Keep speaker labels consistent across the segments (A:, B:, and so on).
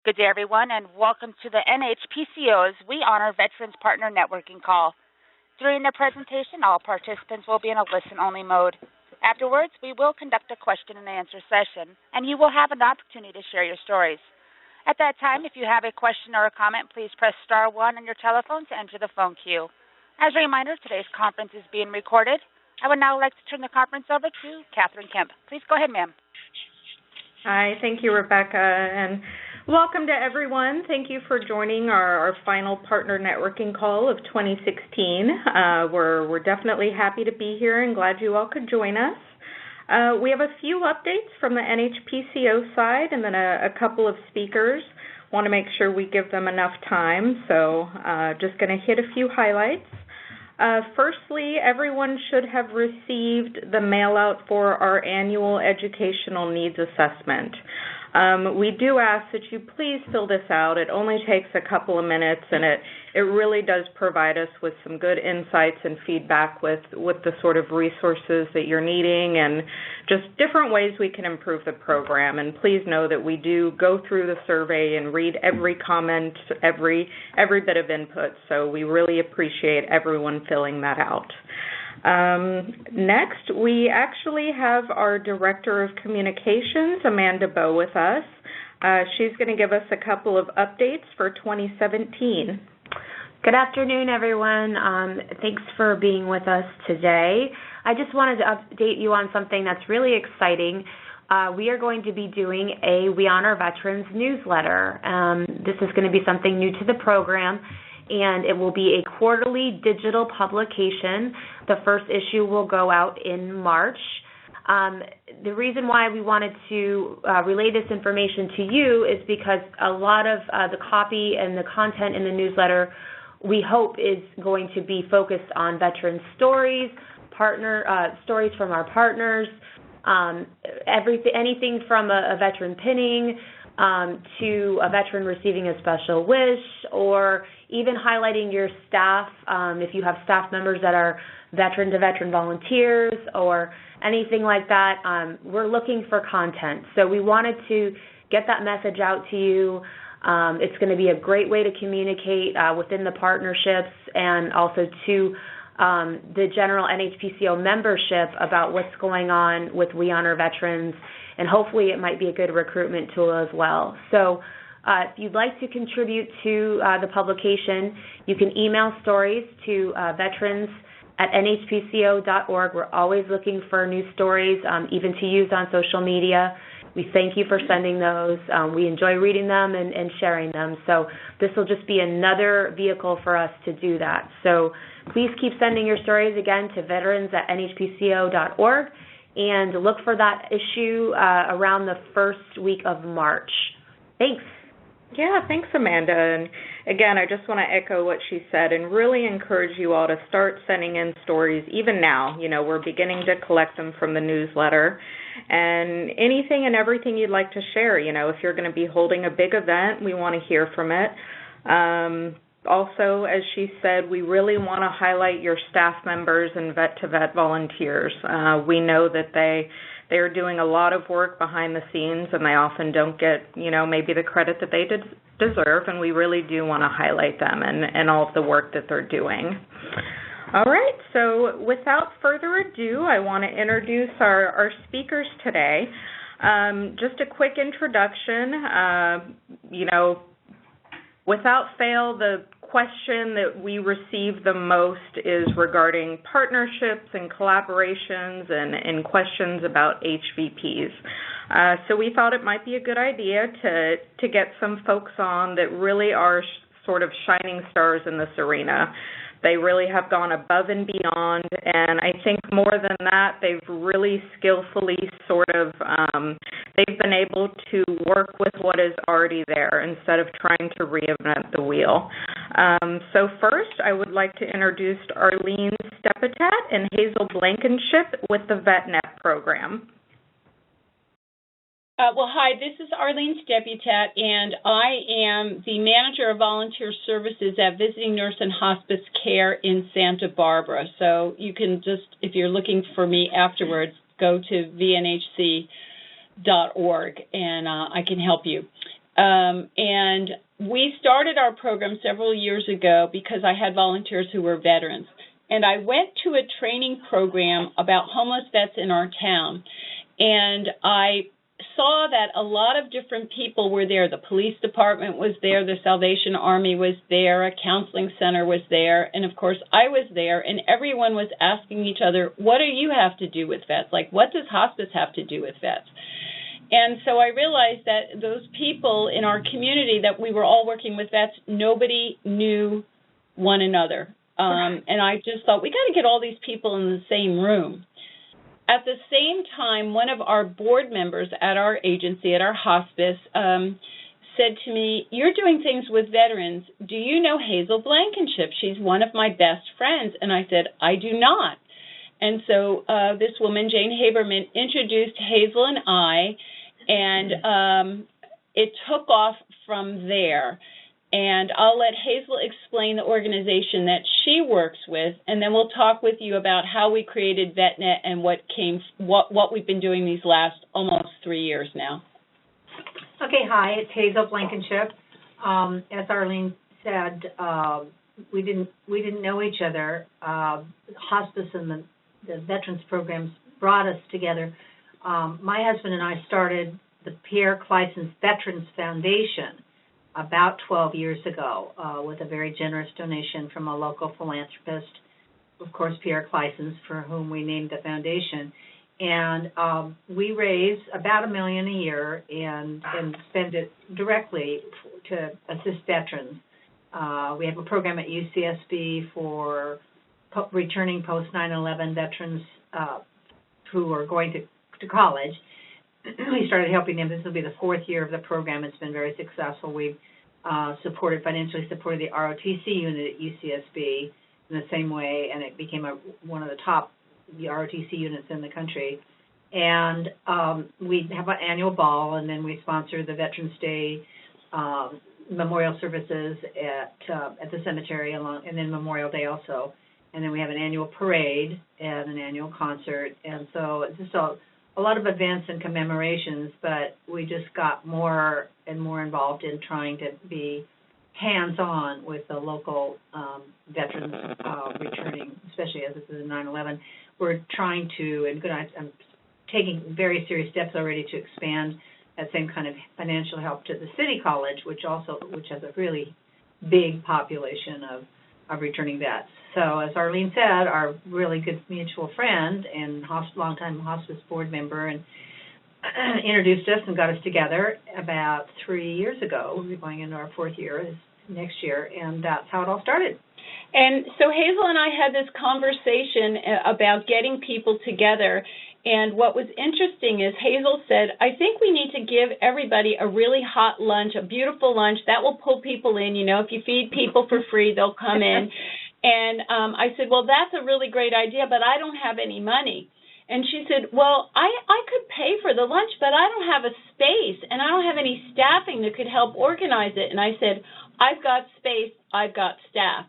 A: Good day, everyone, and welcome to the NHPCO's We Honor Veterans Partner Networking Call. During the presentation, all participants will be in a listen-only mode. Afterwards, we will conduct a question-and-answer session, and you will have an opportunity to share your stories. At that time, if you have a question or a comment, please press star 1 on your telephone to enter the phone queue. As a reminder, today's conference is being recorded. I would now like to turn the conference over to Catherine Kemp. Please go ahead, ma'am.
B: Hi, thank you, Rebecca, and welcome to everyone. Thank you for joining our final partner networking call of 2016. We're definitely happy to be here and glad you all could join us. We have a few updates from the NHPCO side and then a couple of speakers. Want to make sure we give them enough time, so just going to hit a few highlights. Firstly, everyone should have received the mail out for our annual educational needs assessment. We do ask that you please fill this out. It only takes a couple of minutes, and it really does provide us with some good insights and feedback with the sort of resources that you're needing and just different ways we can improve the program. And please know that we do go through the survey and read every comment, every bit of input, so we really appreciate everyone filling that out. Next, we actually have our Director of Communications, Amanda Bowe, with us. She's going to give us a couple of updates for 2017.
C: Good afternoon, everyone. Thanks for being with us today. I just wanted to update you on something that's really exciting. We are going to be doing a We Honor Veterans newsletter. This is going to be something new to the program, and it will be a quarterly digital publication. The first issue will go out in March. The reason why we wanted to relay this information to you is because a lot of the copy and the content in the newsletter we hope is going to be focused on veteran stories, stories from our partners, anything from a veteran pinning to a veteran receiving a special wish, or even highlighting your staff, if you have staff members that are veteran-to-veteran volunteers or anything like that. We're looking for content. So we wanted to get that message out to you. It's going to be a great way to communicate within the partnerships and also to the general NHPCO membership about what's going on with We Honor Veterans, and hopefully it might be a good recruitment tool as well. So if you'd like to contribute to the publication, you can email stories to veterans@nhpco.org. We're always looking for new stories, even to use on social media. We thank you for sending those. We enjoy reading them and sharing them. So this will just be another vehicle for us to do that. So please keep sending your stories again to veterans@nhpco.org and look for that issue around the first week of March. Thanks.
B: Yeah, thanks, Amanda. And again, I just want to echo what she said and really encourage you all to start sending in stories even now. You know, we're beginning to collect them from the newsletter. And anything and everything you'd like to share, you know, if you're going to be holding a big event, we want to hear from it. Also, as she said, we really want to highlight your staff members and vet-to-vet volunteers. We know that they're doing a lot of work behind the scenes, and they often don't get, you know, maybe the credit that they deserve, and we really do want to highlight them and all of the work that they're doing. All right, so without further ado, I want to introduce our speakers today. Just a quick introduction. You know, without fail, the question that we receive the most is regarding partnerships and collaborations and questions about HVPs. So we thought it might be a good idea to get some folks on that really are sort of shining stars in this arena. They really have gone above and beyond, and I think more than that, they've really skillfully they've been able to work with what is already there instead of trying to reinvent the wheel. So first, I would like to introduce Arlene Stepitat and Hazel Blankenship with the VetNet program.
D: Hi, this is Arlene Stepitat, and I am the Manager of Volunteer Services at Visiting Nurse and Hospice Care in Santa Barbara. So you can just, if you're looking for me afterwards, go to vnhc.org, and I can help you. And we started our program several years ago because I had volunteers who were veterans. And I went to a training program about homeless vets in our town, and I saw that a lot of different people were there. The police department was there, the Salvation Army was there, a counseling center was there, and of course I was there, and everyone was asking each other, what do you have to do with vets? Like, what does hospice have to do with vets? And so I realized that those people in our community that we were all working with vets, nobody knew one another. And I just thought, we got to get all these people in the same room. At the same time, one of our board members at our agency, at our hospice, said to me, you're doing things with veterans. Do you know Hazel Blankenship? She's one of my best friends. And I said, I do not. And so this woman, Jane Haberman, introduced Hazel and I, and it took off from there. And I'll let Hazel explain the organization that she works with, and then we'll talk with you about how we created VetNet and what we've been doing these last almost 3 years now.
E: Okay, hi, it's Hazel Blankenship. As Arlene said, we didn't know each other. Hospice and the veterans programs brought us together. My husband and I started the Pierre Kleisens Veterans Foundation about 12 years ago with a very generous donation from a local philanthropist, of course, Pierre Kleisens, for whom we named the foundation. And we raise about $1 million a year and spend it directly to assist veterans. We have a program at UCSB for returning post-9/11 veterans who are going to college. We started helping them. This will be the 4th year of the program. It's been very successful. We've financially supported the ROTC unit at UCSB in the same way, and it became one of the top ROTC units in the country. And we have an annual ball, and then we sponsor the Veterans Day memorial services at the cemetery, and then Memorial Day also. And then we have an annual parade and an annual concert. And so it's just a lot of events and commemorations, but we just got more and more involved in trying to be hands-on with the local veterans returning, especially as this is 9/11. We're trying to, I'm taking very serious steps already to expand that same kind of financial help to the City College, which has a really big population of returning vets. So as Arlene said, our really good mutual friend and longtime hospice board member and introduced us and got us together about 3 years ago. We'll be going into our 4th year next year, and that's how it all started.
D: And so Hazel and I had this conversation about getting people together, and what was interesting is Hazel said, I think we need to give everybody a really hot lunch, a beautiful lunch. That will pull people in. You know, if you feed people for free, they'll come in. And I said, well, that's a really great idea, but I don't have any money. And she said, well, I could pay for the lunch, but I don't have a space, and I don't have any staffing that could help organize it. And I said, I've got space, I've got staff.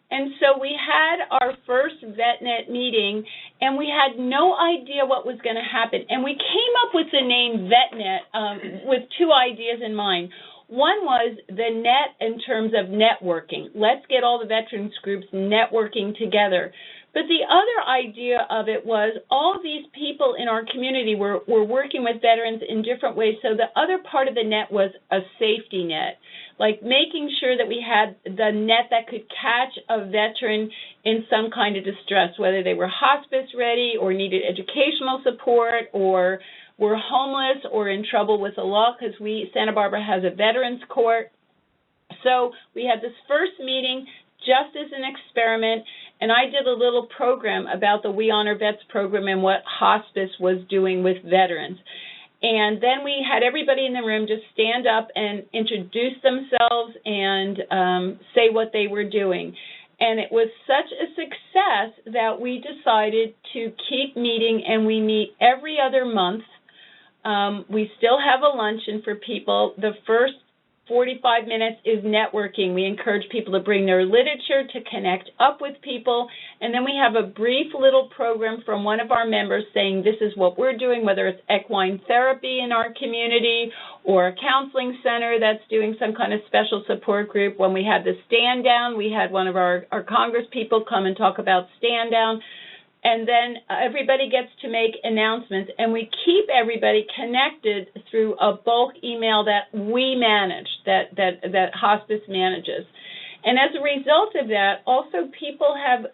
D: And so we had our first VetNet meeting, and we had no idea what was going to happen. And we came up with the name VetNet with 2 ideas in mind. One was the net in terms of networking. Let's get all the veterans groups networking together. But the other idea of it was all these people in our community were working with veterans in different ways. So the other part of the net was a safety net, like making sure that we had the net that could catch a veteran in some kind of distress, whether they were hospice ready or needed educational support or were homeless or in trouble with the law, because Santa Barbara has a veterans court. So we had this first meeting just as an experiment, and I did a little program about the We Honor Vets program and what hospice was doing with veterans. And then we had everybody in the room just stand up and introduce themselves and say what they were doing. And it was such a success that we decided to keep meeting, and we meet every other month. We still have a luncheon for people. The first 45 minutes is networking. We encourage people to bring their literature to connect up with people. And then we have a brief little program from one of our members saying this is what we're doing, whether it's equine therapy in our community or a counseling center that's doing some kind of special support group. When we had the stand down, we had one of our Congress people come and talk about stand down. And then everybody gets to make announcements, and we keep everybody connected through a bulk email that we manage, that hospice manages. And as a result of that, also people have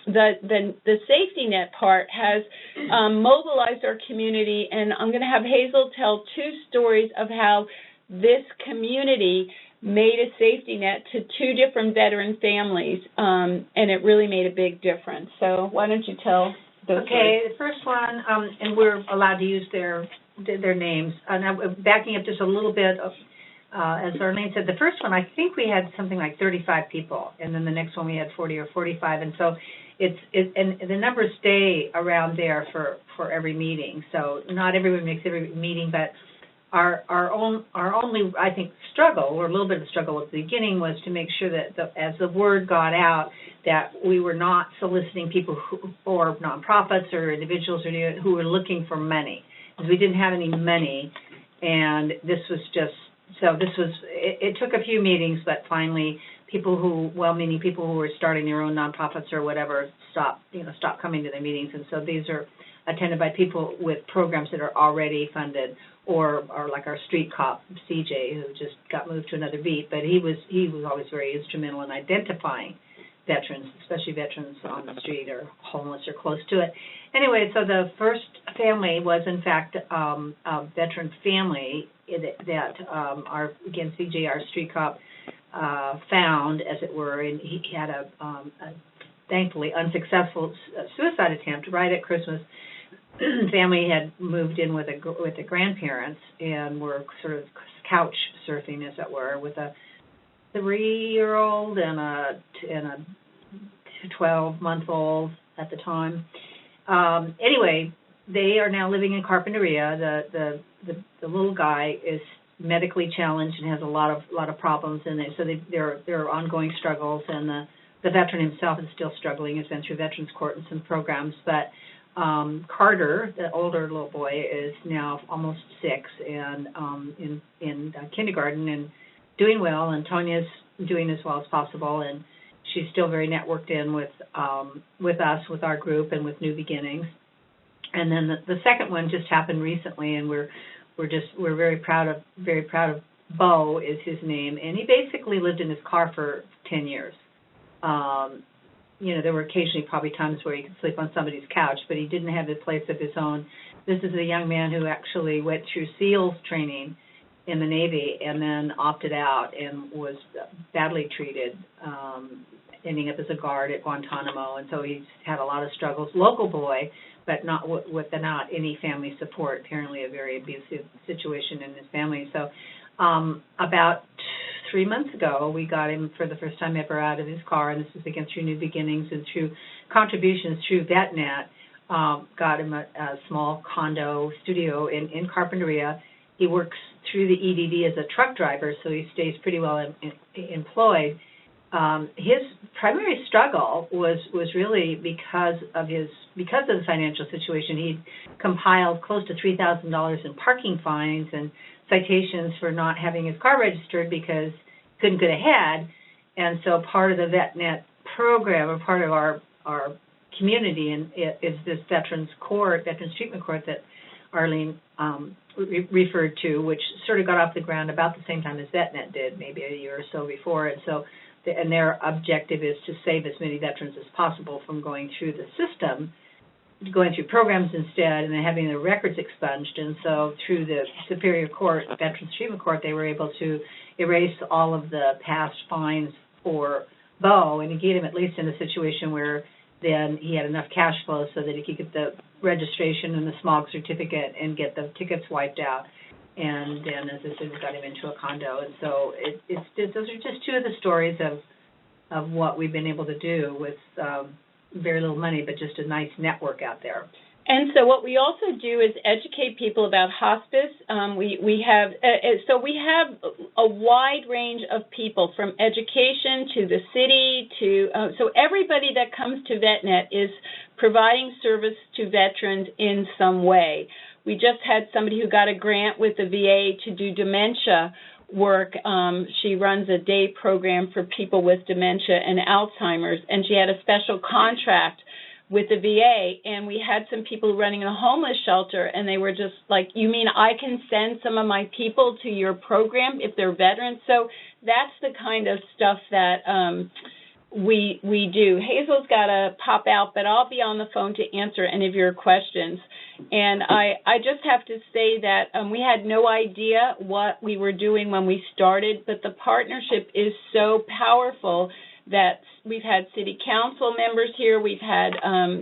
D: the safety net part has mobilized our community, and I'm going to have Hazel tell 2 stories of how this community made a safety net to 2 different veteran families, and it really made a big difference. So why don't you tell those stories?
E: Okay, the first one, and we're allowed to use their names. And I'm backing up just a little bit, as Arlene said, the first one, I think we had something like 35 people, and then the next one we had 40 or 45, and so and the numbers stay around there for every meeting. So not everyone makes every meeting, but our only, I think, struggle, or a little bit of a struggle at the beginning, was to make sure that as the word got out, that we were not soliciting people or nonprofits or individuals who were looking for money, because we didn't have any money, and this was just, it took a few meetings, but finally well-meaning people who were starting their own nonprofits or whatever stopped coming to the meetings, and so these are attended by people with programs that are already funded, or like our street cop, CJ, who just got moved to another beat, but he was always very instrumental in identifying veterans, especially veterans on the street or homeless or close to it. Anyway, so the first family was, in fact, a veteran family that again, CJ, our street cop, found, as it were, and he had a thankfully unsuccessful suicide attempt right at Christmas. Family had moved in with the grandparents and were sort of couch surfing, as it were, with a 3-year-old and a 12-month-old at the time. Anyway, they are now living in Carpinteria. The little guy is medically challenged and has a lot of problems, and so there are ongoing struggles. And the veteran himself is still struggling. He's been through Veterans Court and some programs, but Carter, the older little boy, is now almost 6 and in kindergarten and doing well, and Tanya's doing as well as possible, and she's still very networked in with us, with our group, and with New Beginnings. And then the second one just happened recently, and we're very proud of Bo is his name, and he basically lived in his car for 10 years. There were occasionally probably times where he could sleep on somebody's couch, but he didn't have a place of his own. This is a young man who actually went through SEALs training in the Navy and then opted out and was badly treated, ending up as a guard at Guantanamo. And so he's had a lot of struggles. Local boy, but not with not any family support, apparently a very abusive situation in his family. So about 3 months ago, we got him for the first time ever out of his car, and this is again through New Beginnings and through contributions through VetNet, got him a small condo studio in Carpinteria. He works through the EDD as a truck driver, so he stays pretty well employed. His primary struggle was really because of the financial situation. He'd compiled close to $3,000 in parking fines and citations for not having his car registered because he couldn't get ahead. And so part of the VetNet program, or part of our community, is this Veterans Treatment Court that Arlene referred to, which sort of got off the ground about the same time as VetNet did, maybe a year or so before. And so, and their objective is to save as many veterans as possible from going through the system, going through programs instead, and then having their records expunged. And so through the Superior Court, Veterans Treatment Court, they were able to erase all of the past fines for Bo and to get him at least in a situation where then he had enough cash flow so that he could get the registration and the SMOG certificate and get the tickets wiped out. And then, as I said, we got him into a condo. And so those are just 2 of the stories of what we've been able to do with very little money, but just a nice network out there.
D: And so what we also do is educate people about hospice. We have a wide range of people, from education to the city to so everybody that comes to VetNet is providing service to veterans in some way. We just had somebody who got a grant with the VA to do dementia work. She runs a day program for people with dementia and Alzheimer's, and she had a special contract with the VA, and we had some people running a homeless shelter, and they were just like, you mean I can send some of my people to your program if they're veterans? So that's the kind of stuff that we do. Hazel's got to pop out, but I'll be on the phone to answer any of your questions. And I just have to say that we had no idea what we were doing when we started, but the partnership is so powerful that we've had city council members here, we've had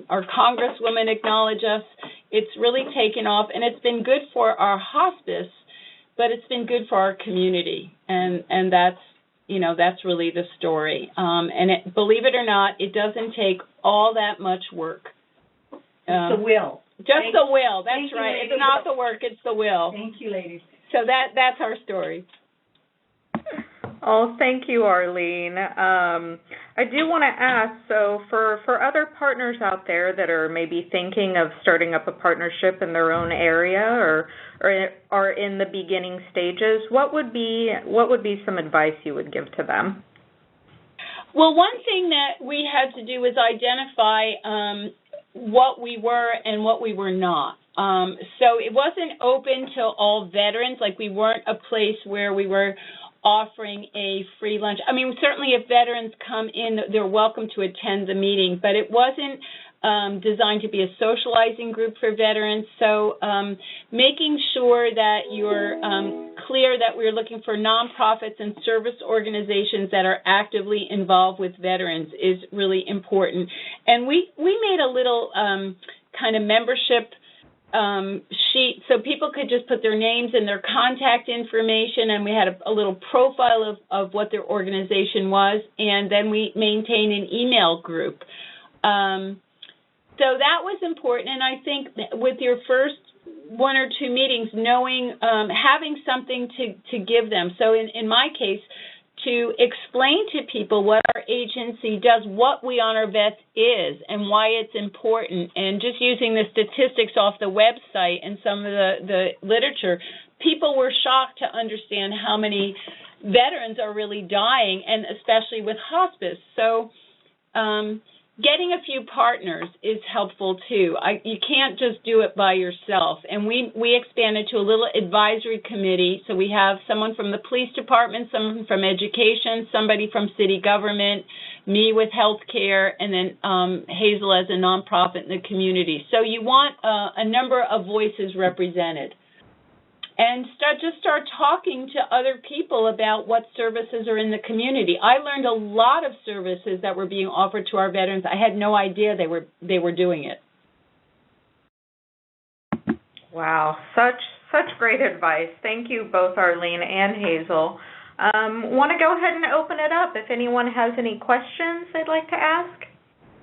D: our congresswoman acknowledge us. It's really taken off, and it's been good for our hospice, but it's been good for our community, and that's, you know, that's really the story. And believe it or not, it doesn't take all that much work.
E: The will.
D: Just the will, that's right. It's not the work, it's the will.
E: Thank you, ladies.
D: So that's our story.
B: Oh, thank you, Arlene. I do want to ask, so for other partners out there that are maybe thinking of starting up a partnership in their own area or are in the beginning stages, what would be some advice you would give to them?
D: Well, one thing that we had to do was identify what we were and what we were not. So it wasn't open to all veterans, like we weren't a place where we were offering a free lunch. I mean, certainly if veterans come in, they're welcome to attend the meeting, but it wasn't designed to be a socializing group for veterans. So making sure that you're clear that we're looking for nonprofits and service organizations that are actively involved with veterans is really important. And we made a little kind of membership sheet so people could just put their names and their contact information, and we had a little profile of what their organization was, and then we maintain an email group. So that was important, and I think with your first one or two meetings, knowing, having something to give them. So in my case, to explain to people what our agency does, what We Honor Vets is, and why it's important, and just using the statistics off the website and some of the literature, people were shocked to understand how many veterans are really dying, and especially with hospice. So getting a few partners is helpful too. You can't just do it by yourself. And we expanded to a little advisory committee. So we have someone from the police department, someone from education, somebody from city government, me with healthcare, and then Hazel as a nonprofit in the community. So you want a number of voices represented. And start talking to other people about what services are in the community. I learned a lot of services that were being offered to our veterans. I had no idea they were doing it.
B: Wow, such great advice. Thank you both, Arlene and Hazel. Want to go ahead and open it up if anyone has any questions they'd like to ask?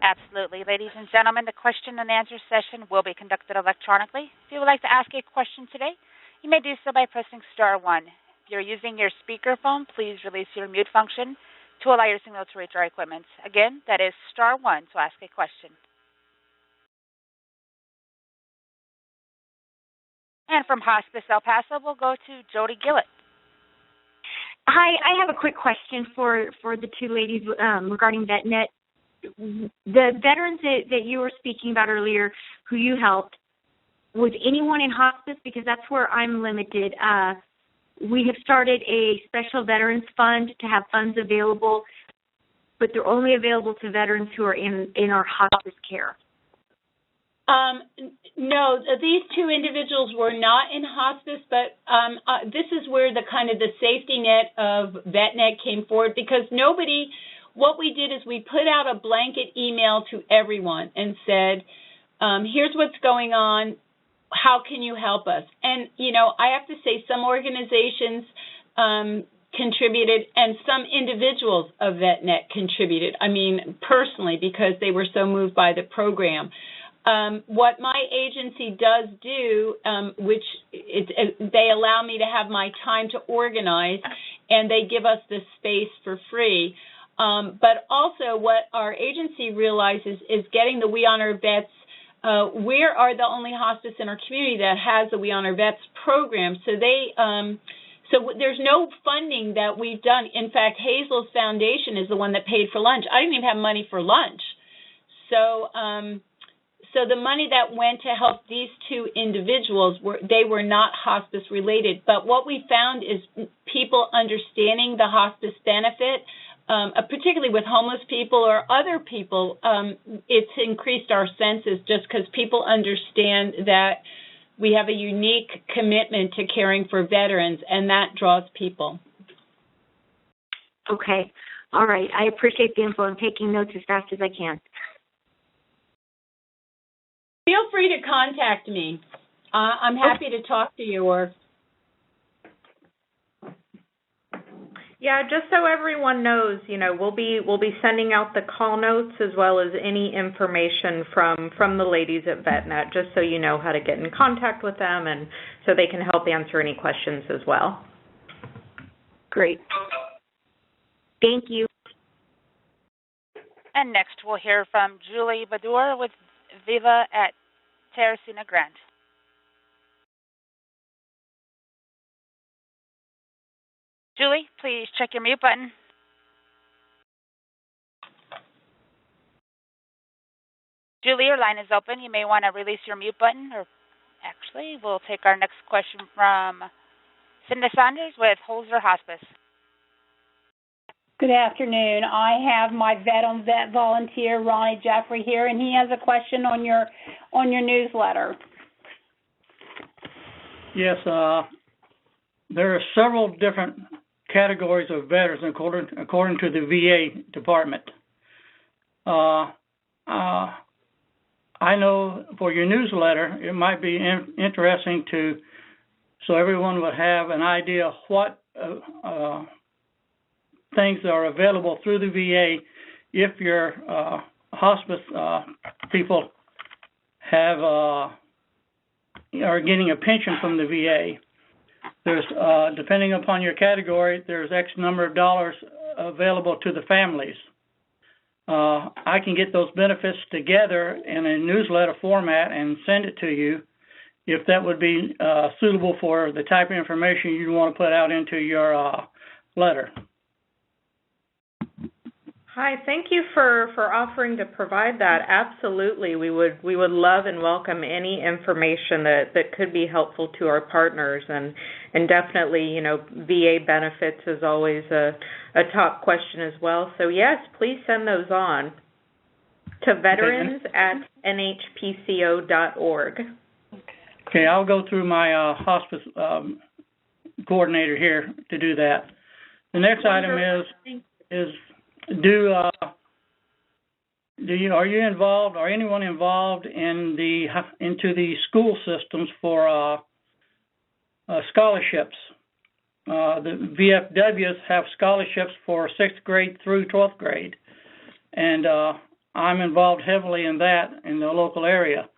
A: Absolutely. Ladies and gentlemen, the question and answer session will be conducted electronically. If you would like to ask a question today, you may do so by pressing star 1. If you're using your speakerphone, please release your mute function to allow your signal to reach our equipment. Again, that is star 1 to ask a question. And from Hospice El Paso, we'll go to Jody Gillett.
F: Hi, I have a quick question for the two ladies regarding VetNet. The veterans that you were speaking about earlier, who you helped, was anyone in hospice? Because that's where I'm limited. We have started a special veterans fund to have funds available, but they're only available to veterans who are in our hospice care.
D: No, these two individuals were not in hospice, but this is where the kind of the safety net of VetNet came forward, because what we did is we put out a blanket email to everyone and said, here's what's going on. How can you help us? And, you know, I have to say some organizations contributed and some individuals of VetNet contributed, I mean, personally, because they were so moved by the program. What my agency does do, which they allow me to have my time to organize, and they give us this space for free. But also what our agency realizes is getting the We Honor Vets. We are the only hospice in our community that has the We Honor Vets program. So so there's no funding that we've done. In fact, Hazel's Foundation is the one that paid for lunch. I didn't even have money for lunch. So the money that went to help these two individuals, they were not hospice related. But what we found is people understanding the hospice benefit, particularly with homeless people or other people, it's increased our census just because people understand that we have a unique commitment to caring for veterans, and that draws people.
F: Okay. All right. I appreciate the info. I'm taking notes as fast as I can.
D: Feel free to contact me. I'm happy to talk to you. Or
B: Yeah, just so everyone knows, we'll be sending out the call notes as well as any information from the ladies at VetNet, just so you know how to get in contact with them and so they can help answer any questions as well.
F: Great. Thank you.
A: And next we'll hear from Julie Badur with Viva at Teresina Grande. Julie, please check your mute button. Julie, your line is open. You may want to release your mute button. Or actually, we'll take our next question from Cinda Saunders with Holzer Hospice.
G: Good afternoon. I have my Vet on Vet volunteer, Ronnie Jeffrey, here, and he has a question on your newsletter.
H: Yes, there are several different categories of veterans according to the VA department. I know for your newsletter, it might be interesting so everyone would have an idea of what things are available through the VA if your hospice people are getting a pension from the VA. There's depending upon your category, there's X number of dollars available to the families. I can get those benefits together in a newsletter format and send it to you if that would be suitable for the type of information you want to put out into your letter.
B: Hi, thank you for offering to provide that. Absolutely, we would love and welcome any information that could be helpful to our partners, and definitely, VA benefits is always a top question as well. So yes, please send those on to veterans@nhpco.org.
H: Okay, I'll go through my hospice coordinator here to do that. The next item is are you involved or anyone involved into the school systems for scholarships? The VFWs have scholarships for 6th grade through 12th grade, and I'm involved heavily in that in the local area.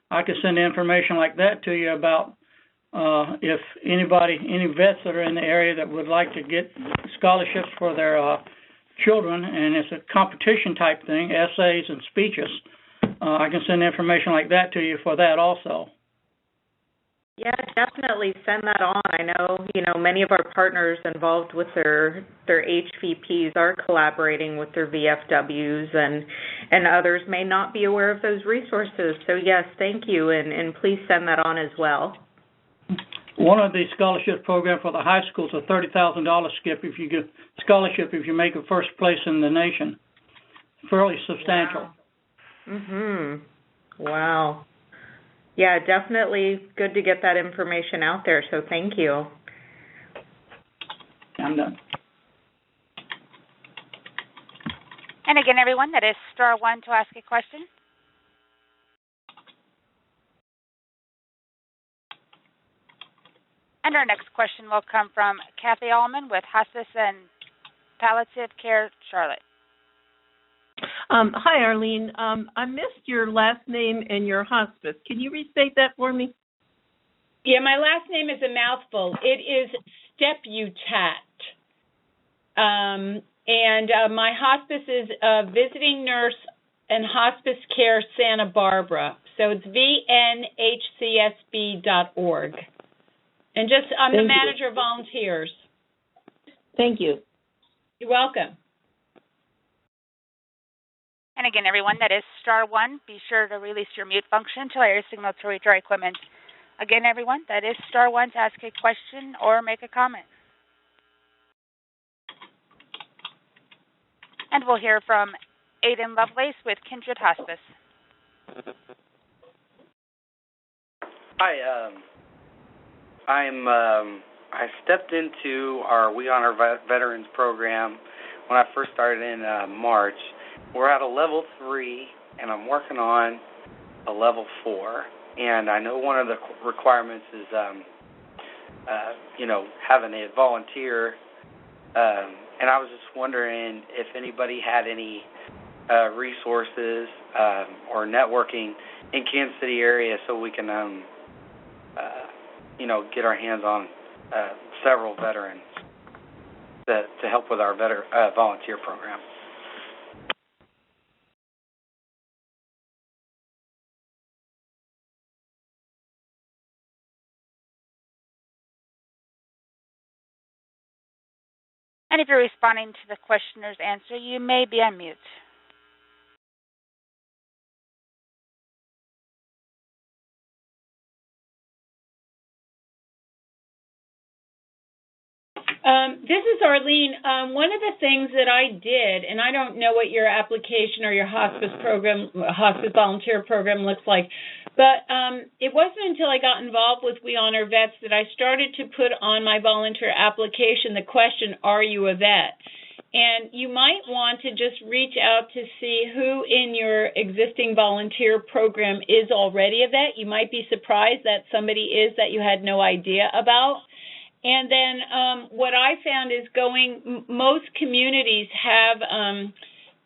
H: I could send information like that to you about if any vets that are in the area that would like to get scholarships for their children, and it's a competition type thing, essays and speeches. I can send information like that to you for that also.
B: Yeah, definitely send that on. I know, many of our partners involved with their HVPs are collaborating with their VFWs, and others may not be aware of those resources. So yes, thank you, and please send that on as well.
H: One of the scholarship programs for the high school is a $30,000 if you get scholarship if you make a first place in the nation. Fairly substantial.
B: Wow. Wow. Yeah, definitely good to get that information out there, so thank you.
H: I'm done.
A: And again, everyone, that is *1 to ask a question. And our next question will come from Kathy Allman with Hospice and Palliative Care, Charlotte.
I: Hi, Arlene. I missed your last name and your hospice. Can you restate that for me?
D: Yeah, my last name is a mouthful. It is Steputat. And my hospice is Visiting Nurse and Hospice Care Santa Barbara. So it's vnhcsb.org. And I'm the manager of volunteers.
I: Thank you.
D: You're welcome.
A: And again, everyone, that is *1. Be sure to release your mute function to allow your signal to reach our equipment. Again, everyone, that is *1 to ask a question or make a comment. And we'll hear from Aidan Lovelace with Kindred Hospice.
J: Hi, I stepped into our We Honor Veterans program when I first started in March. We're at a level 3, and I'm working on a level 4. And I know one of the requirements is, having a volunteer. And I was just wondering if anybody had any resources or networking in Kansas City area so we can, get our hands on several veterans to help with our volunteer program.
A: And if you're responding to the questioner's answer, you may be on mute.
D: This is Arlene. One of the things that I did, and I don't know what your application or your hospice volunteer program looks like, but it wasn't until I got involved with We Honor Vets that I started to put on my volunteer application the question, are you a vet? And you might want to just reach out to see who in your existing volunteer program is already a vet. You might be surprised that somebody is that you had no idea about. And then what I found is most communities have,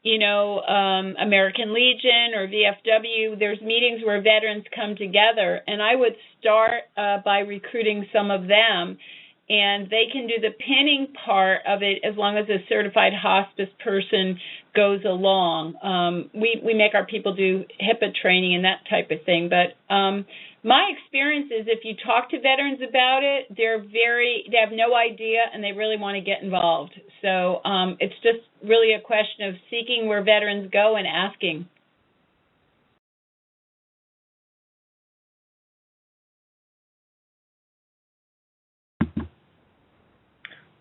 D: American Legion or VFW. There's meetings where veterans come together, and I would start by recruiting some of them, and they can do the pinning part of it as long as a certified hospice person goes along. We make our people do HIPAA training and that type of thing, but my experience is if you talk to veterans about it, they have no idea and they really want to get involved. So it's just really a question of seeking where veterans go and asking.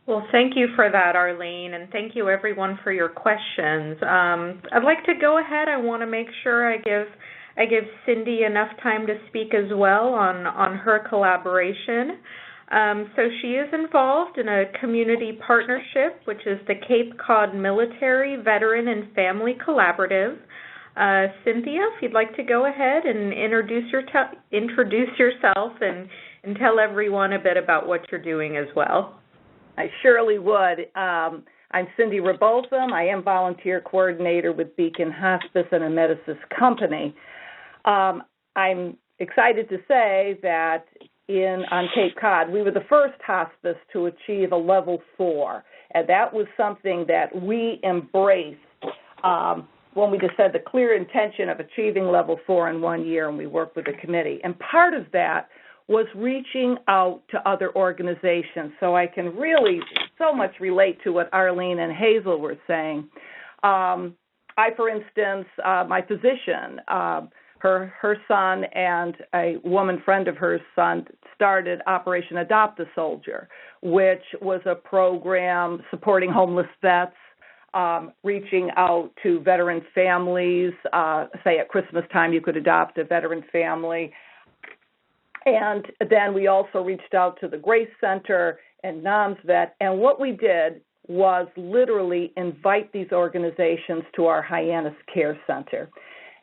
B: Well, thank you for that, Arlene, and thank you, everyone, for your questions. I'd like to go ahead. I want to make sure I give Cindy enough time to speak as well on her collaboration. So she is involved in a community partnership, which is the Cape Cod Military Veteran and Family Collaborative. Cynthia, if you'd like to go ahead and introduce yourself and tell everyone a bit about what you're doing as well.
K: I surely would. I'm Cindy Reboltham. I am volunteer coordinator with Beacon Hospice and Amedisys Company. I'm excited to say that on Cape Cod, we were the first hospice to achieve a level 4, and that was something that we embraced when we just had the clear intention of achieving level 4 in 1 year, and we worked with the committee. And part of that was reaching out to other organizations. So I can really so much relate to what Arlene and Hazel were saying. For instance, my physician, her son and a woman friend of hers son started Operation Adopt a Soldier, which was a program supporting homeless vets, reaching out to veteran families. Say at Christmas time you could adopt a veteran family. And then we also reached out to the Grace Center and NOMSVET, and what we did was literally invite these organizations to our Hyannis Care Center.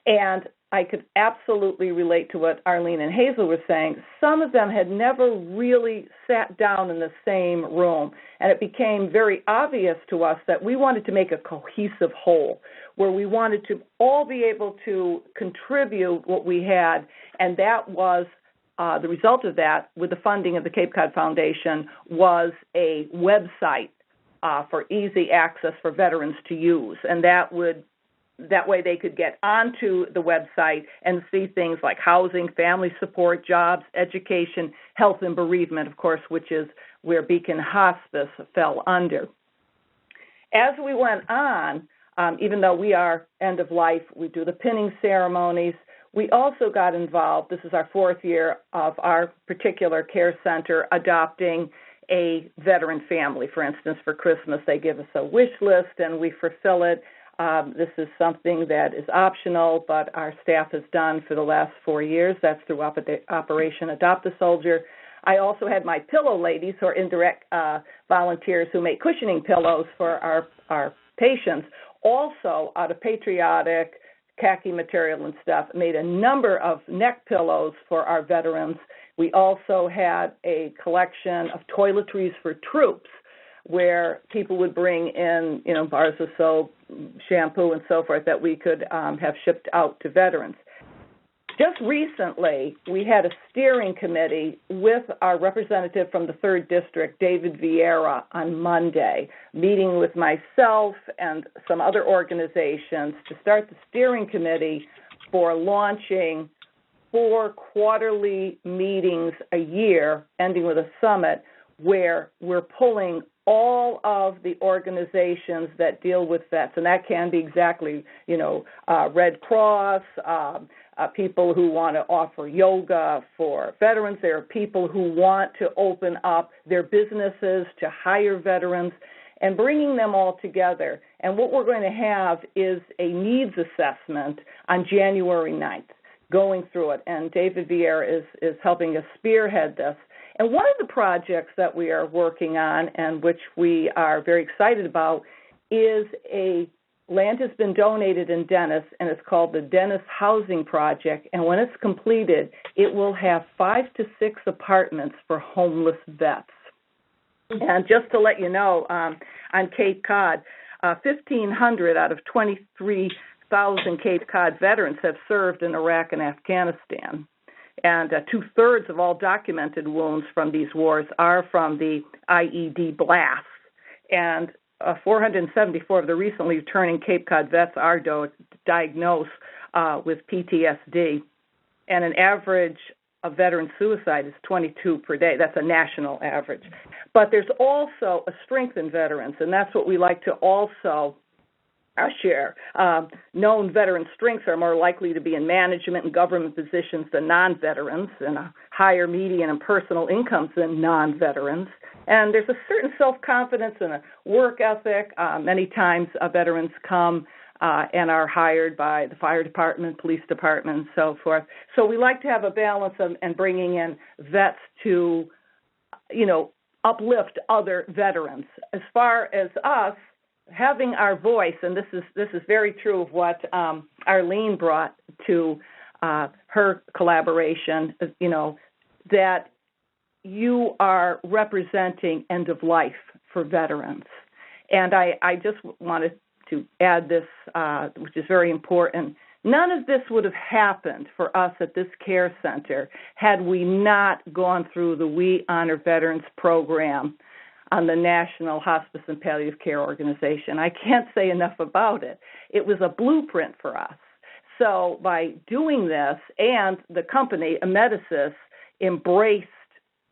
K: And I could absolutely relate to what Arlene and Hazel were saying. Some of them had never really sat down in the same room, and it became very obvious to us that we wanted to make a cohesive whole, where we wanted to all be able to contribute what we had, and that was the result of that, with the funding of the Cape Cod Foundation, was a website for easy access for veterans to use, and that way they could get onto the website and see things like housing, family support, jobs, education, health, and bereavement, of course, which is where Beacon Hospice fell under. As we went on, even though we are end of life, we do the pinning ceremonies, we also got involved. This is our 4th year of our particular care center adopting a veteran family. For instance, for Christmas, they give us a wish list and we fulfill it. This is something that is optional, but our staff has done for the last 4 years. That's through Operation Adopt a Soldier. I also had my pillow ladies, who are indirect volunteers who make cushioning pillows for our patients, also out of patriotic khaki material and stuff, made a number of neck pillows for our veterans. We also had a collection of toiletries for troops, where people would bring in, bars of soap, shampoo, and so forth that we could have shipped out to veterans. Just recently, we had a steering committee with our representative from the 3rd District, David Vieira, on Monday, meeting with myself and some other organizations to start the steering committee for launching 4 quarterly meetings a year, ending with a summit, where we're pulling all of the organizations that deal with vets, and that can be exactly, Red Cross, people who want to offer yoga for veterans. There are people who want to open up their businesses to hire veterans, and bringing them all together. And what we're going to have is a needs assessment on January 9th, going through it, and David Vieira is helping us spearhead this. And one of the projects that we are working on, and which we are very excited about, is land has been donated in Dennis, and it's called the Dennis Housing Project. And when it's completed, it will have 5 to 6 apartments for homeless vets. And just to let you know, on Cape Cod, 1,500 out of 23,000 Cape Cod veterans have served in Iraq and Afghanistan. And 2/3 of all documented wounds from these wars are from the IED blasts. And 474 of the recently returning Cape Cod vets are diagnosed with PTSD. And an average of veteran suicide is 22 per day. That's a national average. But there's also a strength in veterans, and that's what we like to also share. Known veteran strengths are more likely to be in management and government positions than non-veterans, and a higher median and personal incomes than non-veterans. And there's a certain self-confidence and a work ethic. Many times veterans come and are hired by the fire department, police department, and so forth. So we like to have a balance and bringing in vets to, uplift other veterans. As far as us, having our voice, and this is very true of what Arlene brought to her collaboration, that you are representing end of life for veterans. And I just wanted to add this, which is very important. None of this would have happened for us at this care center had we not gone through the We Honor Veterans program on the National Hospice and Palliative Care Organization. I can't say enough about it. It was a blueprint for us. So by doing this, and the company, Amedisys, embraced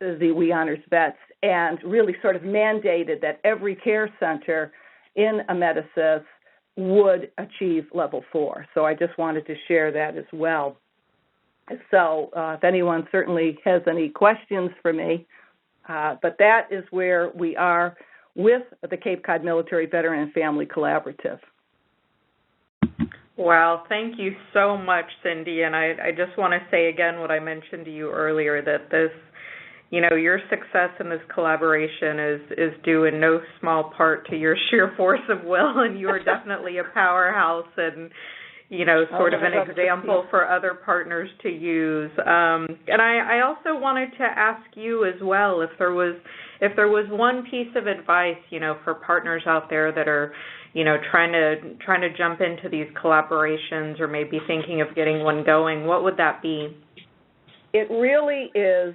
K: the We Honors Vets and really sort of mandated that every care center in Amedisys would achieve level 4. So I just wanted to share that as well. So if anyone certainly has any questions for me, but that is where we are with the Cape Cod Military Veteran and Family Collaborative.
B: Wow, thank you so much, Cindy. And I just want to say again what I mentioned to you earlier, that this, your success in this collaboration is due in no small part to your sheer force of will, and you are definitely a powerhouse. And, sort of an example for other partners to use. And I also wanted to ask you as well if there was one piece of advice, for partners out there that are, trying to jump into these collaborations or maybe thinking of getting one going, what would that be?
K: It really is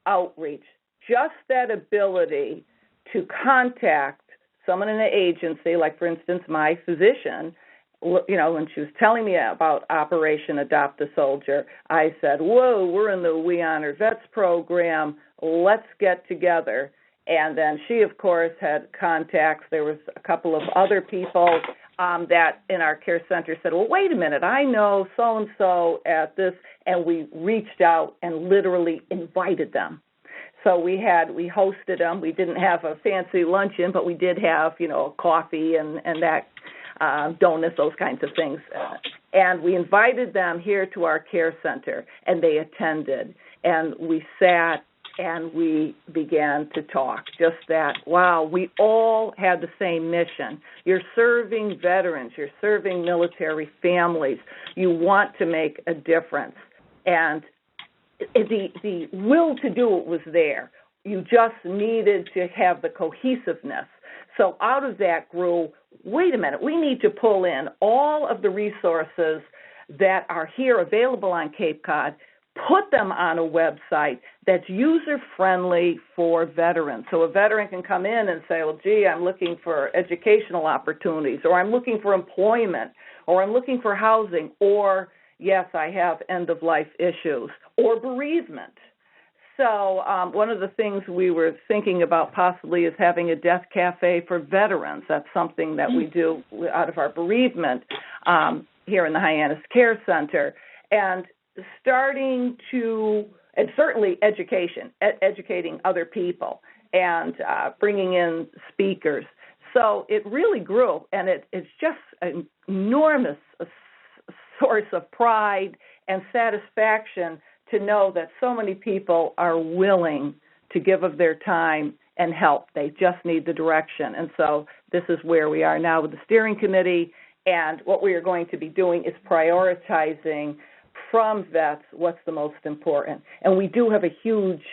K: outreach. Just that ability to contact someone in the agency, like, for instance, my physician, when she was telling me about Operation Adopt a Soldier, I said, whoa, we're in the We Honor Vets program. Let's get together. And then she, of course, had contacts. There was a couple of other people that in our care center said, well, wait a minute, I know so-and-so at this, and we reached out and literally invited them. So we hosted them. We didn't have a fancy luncheon, but we did have, coffee and that, donuts, those kinds of things. And we invited them here to our care center, and they attended. And we sat and we began to talk. Just that, wow, we all had the same mission. You're serving veterans. You're serving military families. You want to make a difference. And the will to do it was there. You just needed to have the cohesiveness. So out of that grew, wait a minute, we need to pull in all of the resources that are here available on Cape Cod, put them on a website that's user-friendly for veterans. So a veteran can come in and say, well, gee, I'm looking for educational opportunities, or I'm looking for employment, or I'm looking for housing, or, yes, I have end-of-life issues, or bereavement. So one of the things we were thinking about possibly is having a death cafe for veterans. That's something that we do out of our bereavement here in the Hyannis Care Center. And starting to, and certainly educating other people and bringing in speakers. So it really grew, and it's just an enormous source of pride and satisfaction to know that so many people are willing to give of their time and help. They just need the direction. And so this is where we are now with the steering committee, and what we are going to be doing is prioritizing from vets what's the most important. And we do have a huge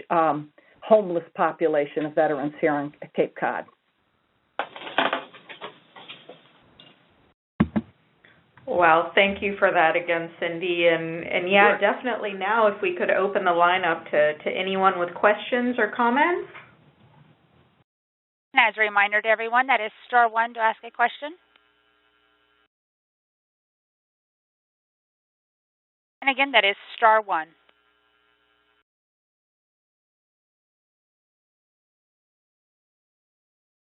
K: homeless population of veterans here on Cape Cod.
B: Well, thank you for that again, Cindy. And yeah, sure. Definitely now if we could open the line up to anyone with questions or comments.
A: And as a reminder to everyone, that is star one to ask a question. And again, that is star one.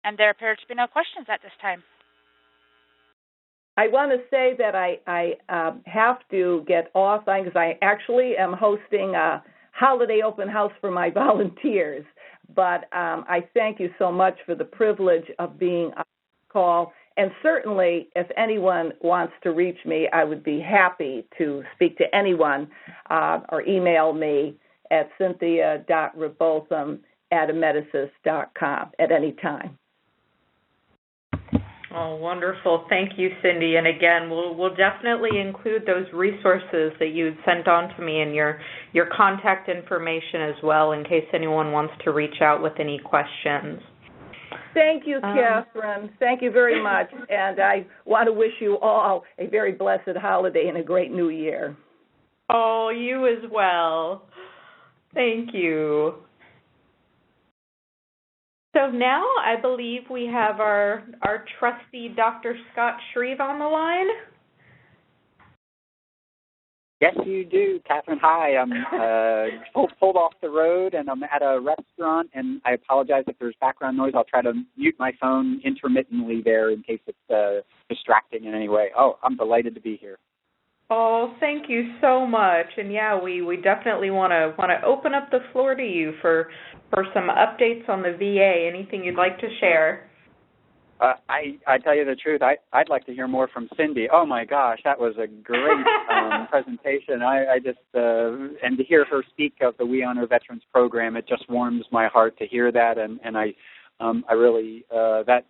A: And there appear to be no questions at this time.
K: I want to say that I have to get off because I actually am hosting a holiday open house for my volunteers. But I thank you so much for the privilege of being on the call. And certainly, if anyone wants to reach me, I would be happy to speak to anyone or email me at cynthia.rebotham@amedisys.com at any time.
B: Oh, wonderful. Thank you, Cindy. And again, we'll definitely include those resources that you sent on to me and your contact information as well in case anyone wants to reach out with any questions.
K: Thank you, Catherine. Thank you very much. And I want to wish you all a very blessed holiday and a great new year.
B: Oh, you as well. Thank you. So now I believe we have our trusty Dr. Scott Shreve on the line.
L: Yes, you do, Catherine. Hi, I'm pulled off the road, and I'm at a restaurant, and I apologize if there's background noise. I'll try to mute my phone intermittently there in case it's distracting in any way. Oh, I'm delighted to be here.
B: Oh, thank you so much. And yeah, we definitely want to open up the floor to you for some updates on the VA. Anything you'd like to share?
L: I tell you the truth, I'd like to hear more from Cindy. Oh my gosh, that was a great presentation. I just and to hear her speak of the We Honor Veterans program, it just warms my heart to hear that, and I really that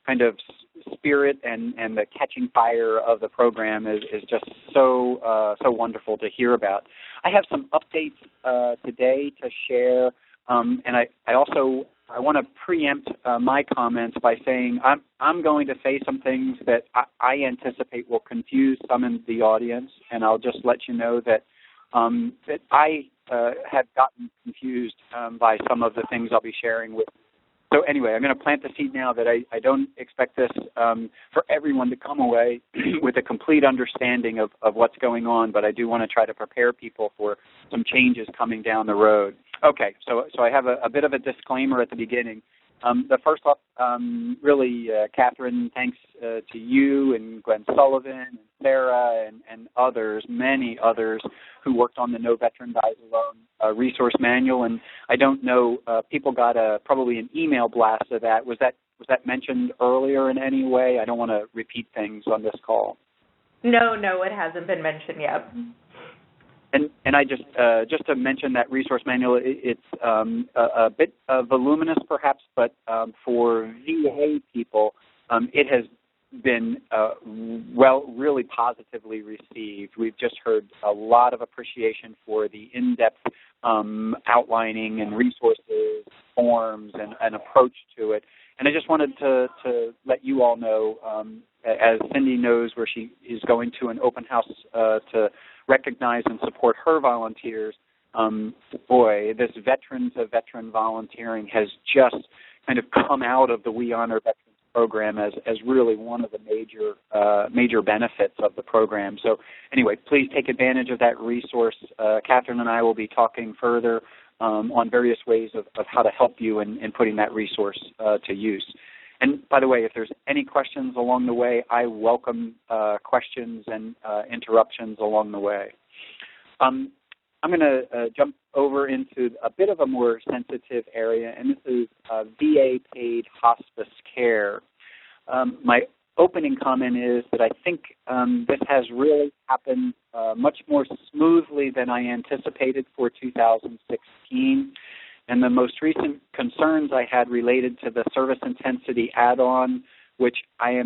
L: kind of spirit and the catching fire of the program is just so wonderful to hear about. I have some updates today to share, and I also want to preempt my comments by saying I'm going to say some things that I anticipate will confuse some in the audience, and I'll just let you know that that I have gotten confused by some of the things I'll be sharing with you. So anyway, I'm going to plant the seed now that I don't expect this for everyone to come away with a complete understanding of what's going on, but I do want to try to prepare people for some changes coming down the road. Okay, so I have a bit of a disclaimer at the beginning. The first off, really, Catherine, thanks to you and Glenn Sullivan and Sarah and others, many others who worked on the No Veteran Dies Alone resource manual. And I don't know, people got probably an email blast of that. Was that mentioned earlier in any way? I don't want to repeat things on this call.
B: No, it hasn't been mentioned yet.
L: And I just to mention that resource manual, it's a bit voluminous perhaps, but for VA people, it has been really positively received. We've just heard a lot of appreciation for the in-depth outlining and resources, forms, and approach to it. And I just wanted to let you all know, as Cindy knows, where she is going to an open house to recognize and support her volunteers. This veteran-to-veteran volunteering has just kind of come out of the We Honor Veterans program as really one of the major benefits of the program. So anyway, please take advantage of that resource. Catherine and I will be talking further on various ways of how to help you in putting that resource to use. And by the way, if there's any questions along the way, I welcome questions and interruptions along the way. I'm going to jump over into a bit of a more sensitive area, and this is VA-paid hospice care. My opening comment is that I think this has really happened much more smoothly than I anticipated for 2016. And the most recent concerns I had related to the service intensity add-on, which I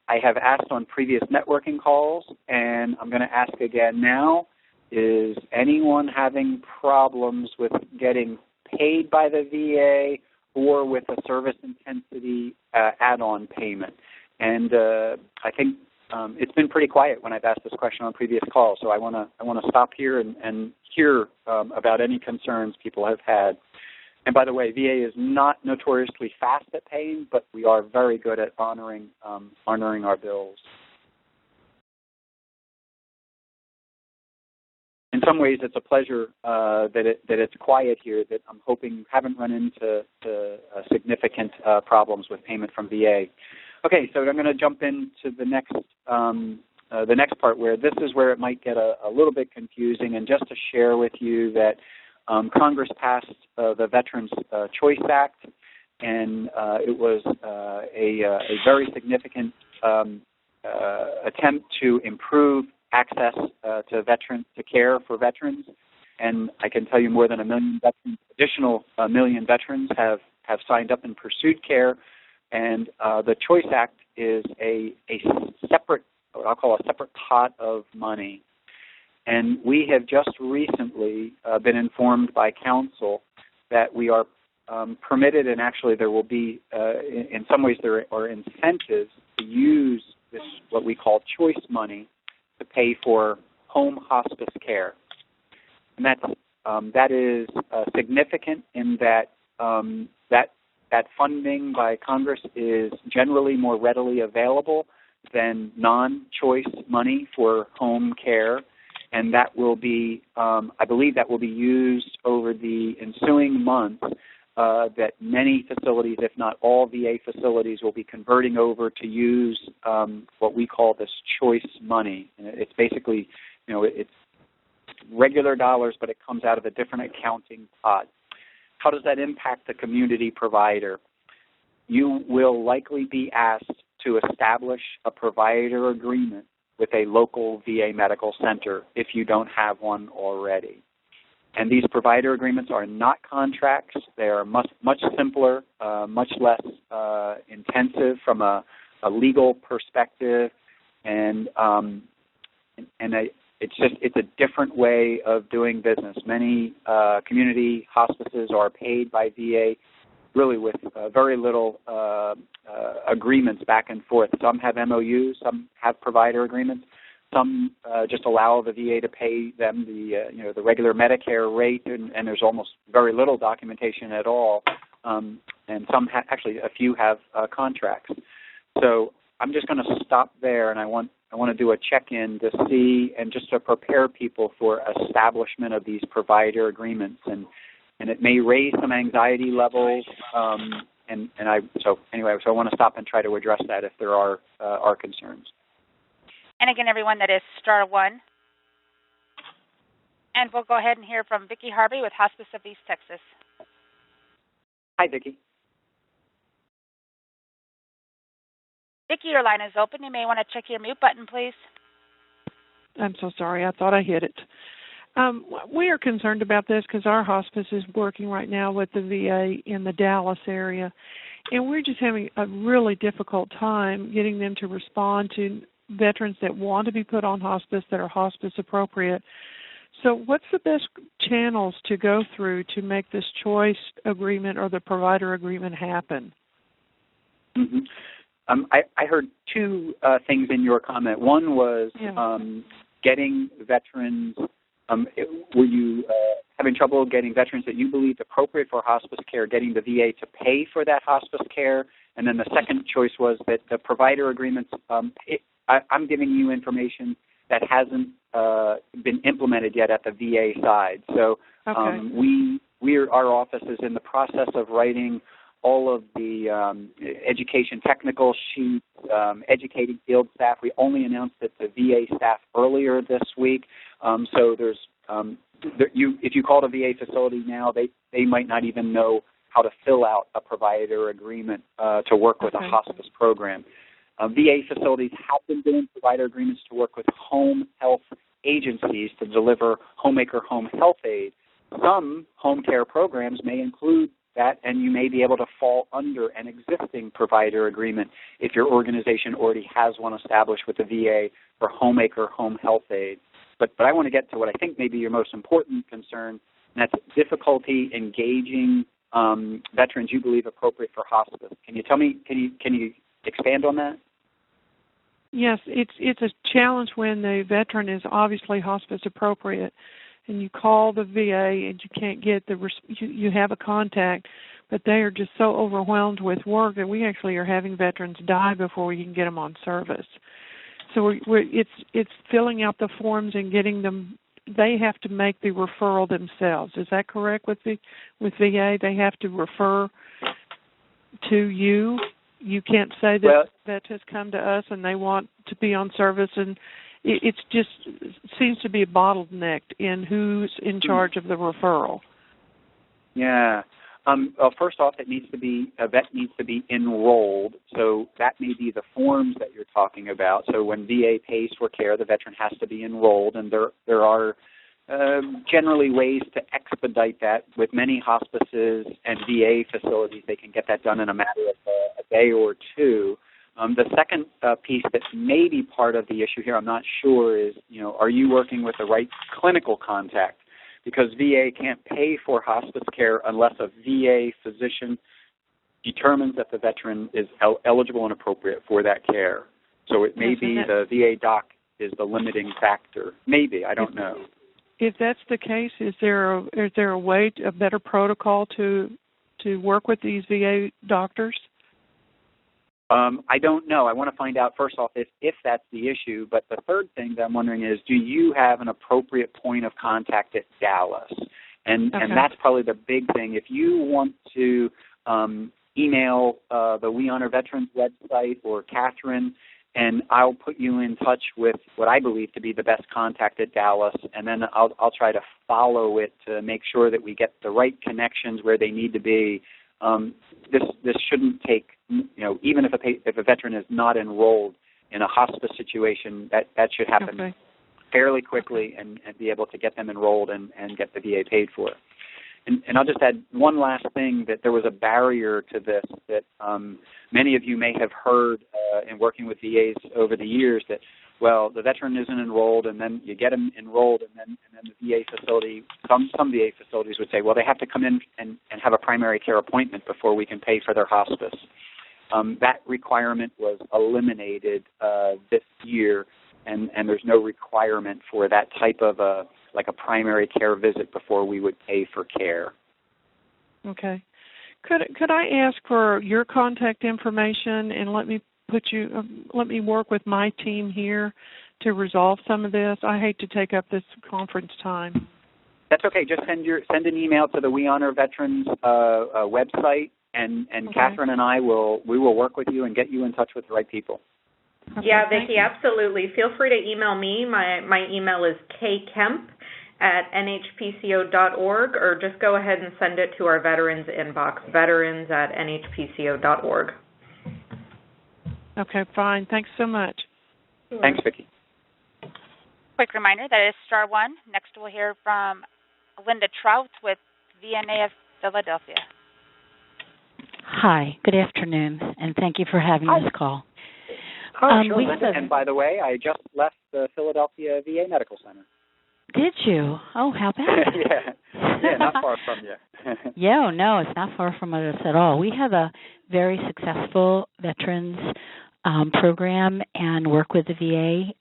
L: have asked on previous networking calls, and I'm going to ask again now, is anyone having problems with getting paid by the VA or with a service intensity add-on payment? And I think it's been pretty quiet when I've asked this question on previous calls, so I want to stop here and hear about any concerns people have had. And by the way, VA is not notoriously fast at paying, but we are very good at honoring our bills. In some ways, it's a pleasure that it's quiet here. That I'm hoping haven't run into significant problems with payment from VA. Okay, so I'm going to jump into the next part, where this is where it might get a little bit confusing, and just to share with you that Congress passed the Veterans Choice Act, and it was a very significant attempt to improve access to care for veterans. And I can tell you more than additional 1 million veterans have signed up and pursued care. And the Choice Act is a separate, what I'll call a separate pot of money. And we have just recently been informed by council that we are permitted, and actually there will be, in some ways there are incentives to use this, what we call choice money, to pay for home hospice care. And that is significant in that that funding by Congress is generally more readily available than non-choice money for home care. And that will be, I believe that will be used over the ensuing months, that many facilities, if not all VA facilities, will be converting over to use what we call this choice money. And it's basically, it's regular dollars, but it comes out of a different accounting pot. How does that impact the community provider? You will likely be asked to establish a provider agreement with a local VA medical center if you don't have one already. And these provider agreements are not contracts. They are much simpler, much less intensive from a legal perspective, and it's a different way of doing business. Many community hospices are paid by VA really with very little agreements back and forth. Some have MOUs, some have provider agreements. Some just allow the VA to pay them the regular Medicare rate, and there's almost very little documentation at all. And some actually a few have contracts. So I'm just going to stop there, and I want to do a check-in to see and just to prepare people for establishment of these provider agreements, and it may raise some anxiety levels. So I want to stop and try to address that if there are concerns.
A: And again, everyone, that is star one. And we'll go ahead and hear from Vicki Harvey with Hospice of East Texas.
L: Hi, Vicki.
A: Vicki, your line is open. You may want to check your mute button, please.
M: I'm so sorry. I thought I hit it. We are concerned about this because our hospice is working right now with the VA in the Dallas area, and we're just having a really difficult time getting them to respond to veterans that want to be put on hospice that are hospice appropriate. So what's the best channels to go through to make this choice agreement or the provider agreement happen?
L: Mm-hmm. I heard two things in your comment. One was getting veterans. Were you having trouble getting veterans that you believed appropriate for hospice care, getting the VA to pay for that hospice care? And then the second choice was that the provider agreements, I'm giving you information that hasn't been implemented yet at the VA side. So our office is in the process of writing all of the education technical sheets, educating field staff. We only announced it to VA staff earlier this week. So there's if you call a VA facility now, they might not even know how to fill out a provider agreement to work with a hospice program. VA facilities have been doing provider agreements to work with home health agencies to deliver homemaker home health aid. Some home care programs may include that, and you may be able to fall under an existing provider agreement if your organization already has one established with the VA for homemaker home health aid. But I want to get to what I think may be your most important concern, and that's difficulty engaging veterans you believe appropriate for hospice. Can you tell me? Can you expand on that?
M: Yes, it's a challenge when the veteran is obviously hospice appropriate, and you call the VA and you can't get you have a contact, but they are just so overwhelmed with work that we actually are having veterans die before we can get them on service. So it's filling out the forms and getting them. They have to make the referral themselves. Is that correct with VA? They have to refer to you. You can't say that vet has come to us and they want to be on service, and it just seems to be a bottleneck in who's in charge of the referral.
L: Yeah. Well, first off, a vet needs to be enrolled, so that may be the forms that you're talking about. So when VA pays for care, the veteran has to be enrolled, and there are generally ways to expedite that. With many hospices and VA facilities, they can get that done in a matter of a day or two. The second piece that may be part of the issue here, I'm not sure, is, are you working with the right clinical contact? Because VA can't pay for hospice care unless a VA physician determines that the veteran is eligible and appropriate for that care. So it may be the VA doc is the limiting factor. Maybe, I don't know.
M: If that's the case, is there a way, a better protocol to work with these VA doctors?
L: I don't know. I want to find out, first off, if that's the issue. But the third thing that I'm wondering is, do you have an appropriate point of contact at Dallas? And that's probably the big thing. If you want to email the We Honor Veterans website or Catherine, and I'll put you in touch with what I believe to be the best contact at Dallas, and then I'll try to follow it to make sure that we get the right connections where they need to be. This shouldn't take, even if a veteran is not enrolled in a hospice situation, that should happen fairly quickly and be able to get them enrolled and get the VA paid for. And I'll just add one last thing, that there was a barrier to this that many of you may have heard in working with VAs over the years, that, well, the veteran isn't enrolled, and then you get them enrolled, and then the VA facility, some VA facilities would say, well, they have to come in and have a primary care appointment before we can pay for their hospice. That requirement was eliminated this year, and there's no requirement for that type of a primary care visit before we would pay for care.
M: Okay. Could I ask for your contact information and let me work with my team here to resolve some of this? I hate to take up this conference time.
L: That's okay. Just send an email to the We Honor Veterans website, and okay. Catherine and I will work with you and get you in touch with the right people.
B: Okay, yeah, Vicki, absolutely. Feel free to email me. My email is kemp@nhpco.org, or just go ahead and send it to our veterans inbox, veterans@nhpco.org.
M: Okay, fine. Thanks so much.
L: Thanks, Vicki.
A: Quick reminder, that is star one. Next we'll hear from Linda Trout with VNA of Philadelphia.
N: Hi, good afternoon, and thank you for having this call.
L: Oh, sure, Linda. And by the way, I just left the Philadelphia VA Medical Center.
N: Did you? Oh, how bad.
L: Yeah, not far from you.
N: Yeah, no, it's not far from us at all. We have a very successful veterans program and work with the VA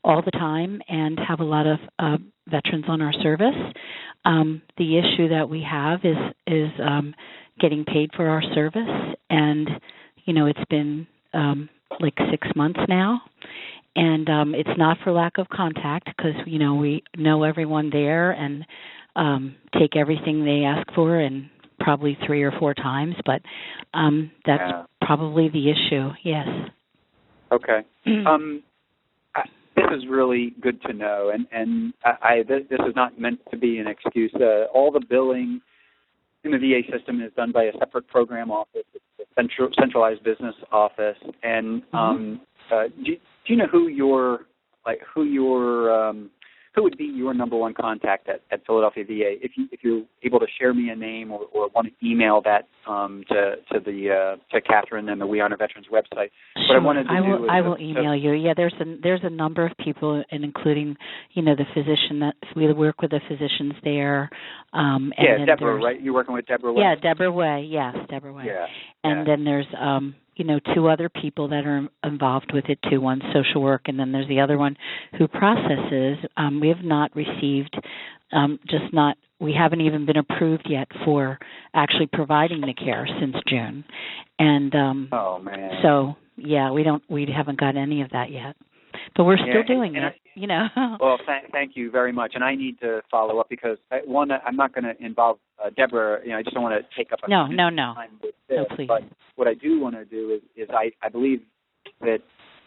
N: all the time and have a lot of veterans on our service. The issue that we have is getting paid for our service, and, it's been like 6 months now. And it's not for lack of contact, because, we know everyone there and take everything they ask for, and probably 3 or 4 times. But that's probably the issue, yes.
L: Okay. This is really good to know. And this is not meant to be an excuse. All the billing in the VA system is done by a separate program office. It's a centralized business office. And do you know who would be your number one contact at Philadelphia VA? If you're able to share me a name or want to email that to Catherine and the We Honor Veterans website.
N: Sure. I will email you. Yeah, there's a number of people, and including the physician that we work with, the physicians there. And
L: yeah, Deborah, right? You're working with Deborah Way?
N: Yeah, Deborah Way. Yes, Deborah Way.
L: Yeah.
N: And then there's 2 other people that are involved with it too. One's social work, and then there's the other one who processes. We have not received, we haven't even been approved yet for actually providing the care since June. And
L: oh man.
N: So yeah, we haven't got any of that yet. But we're still doing it,
L: Well, thank you very much. And I need to follow up because, one, I'm not going to involve Deborah. I just don't want to take up a
N: No,
L: time with this.
N: No, please.
L: But what I do want to do is I believe that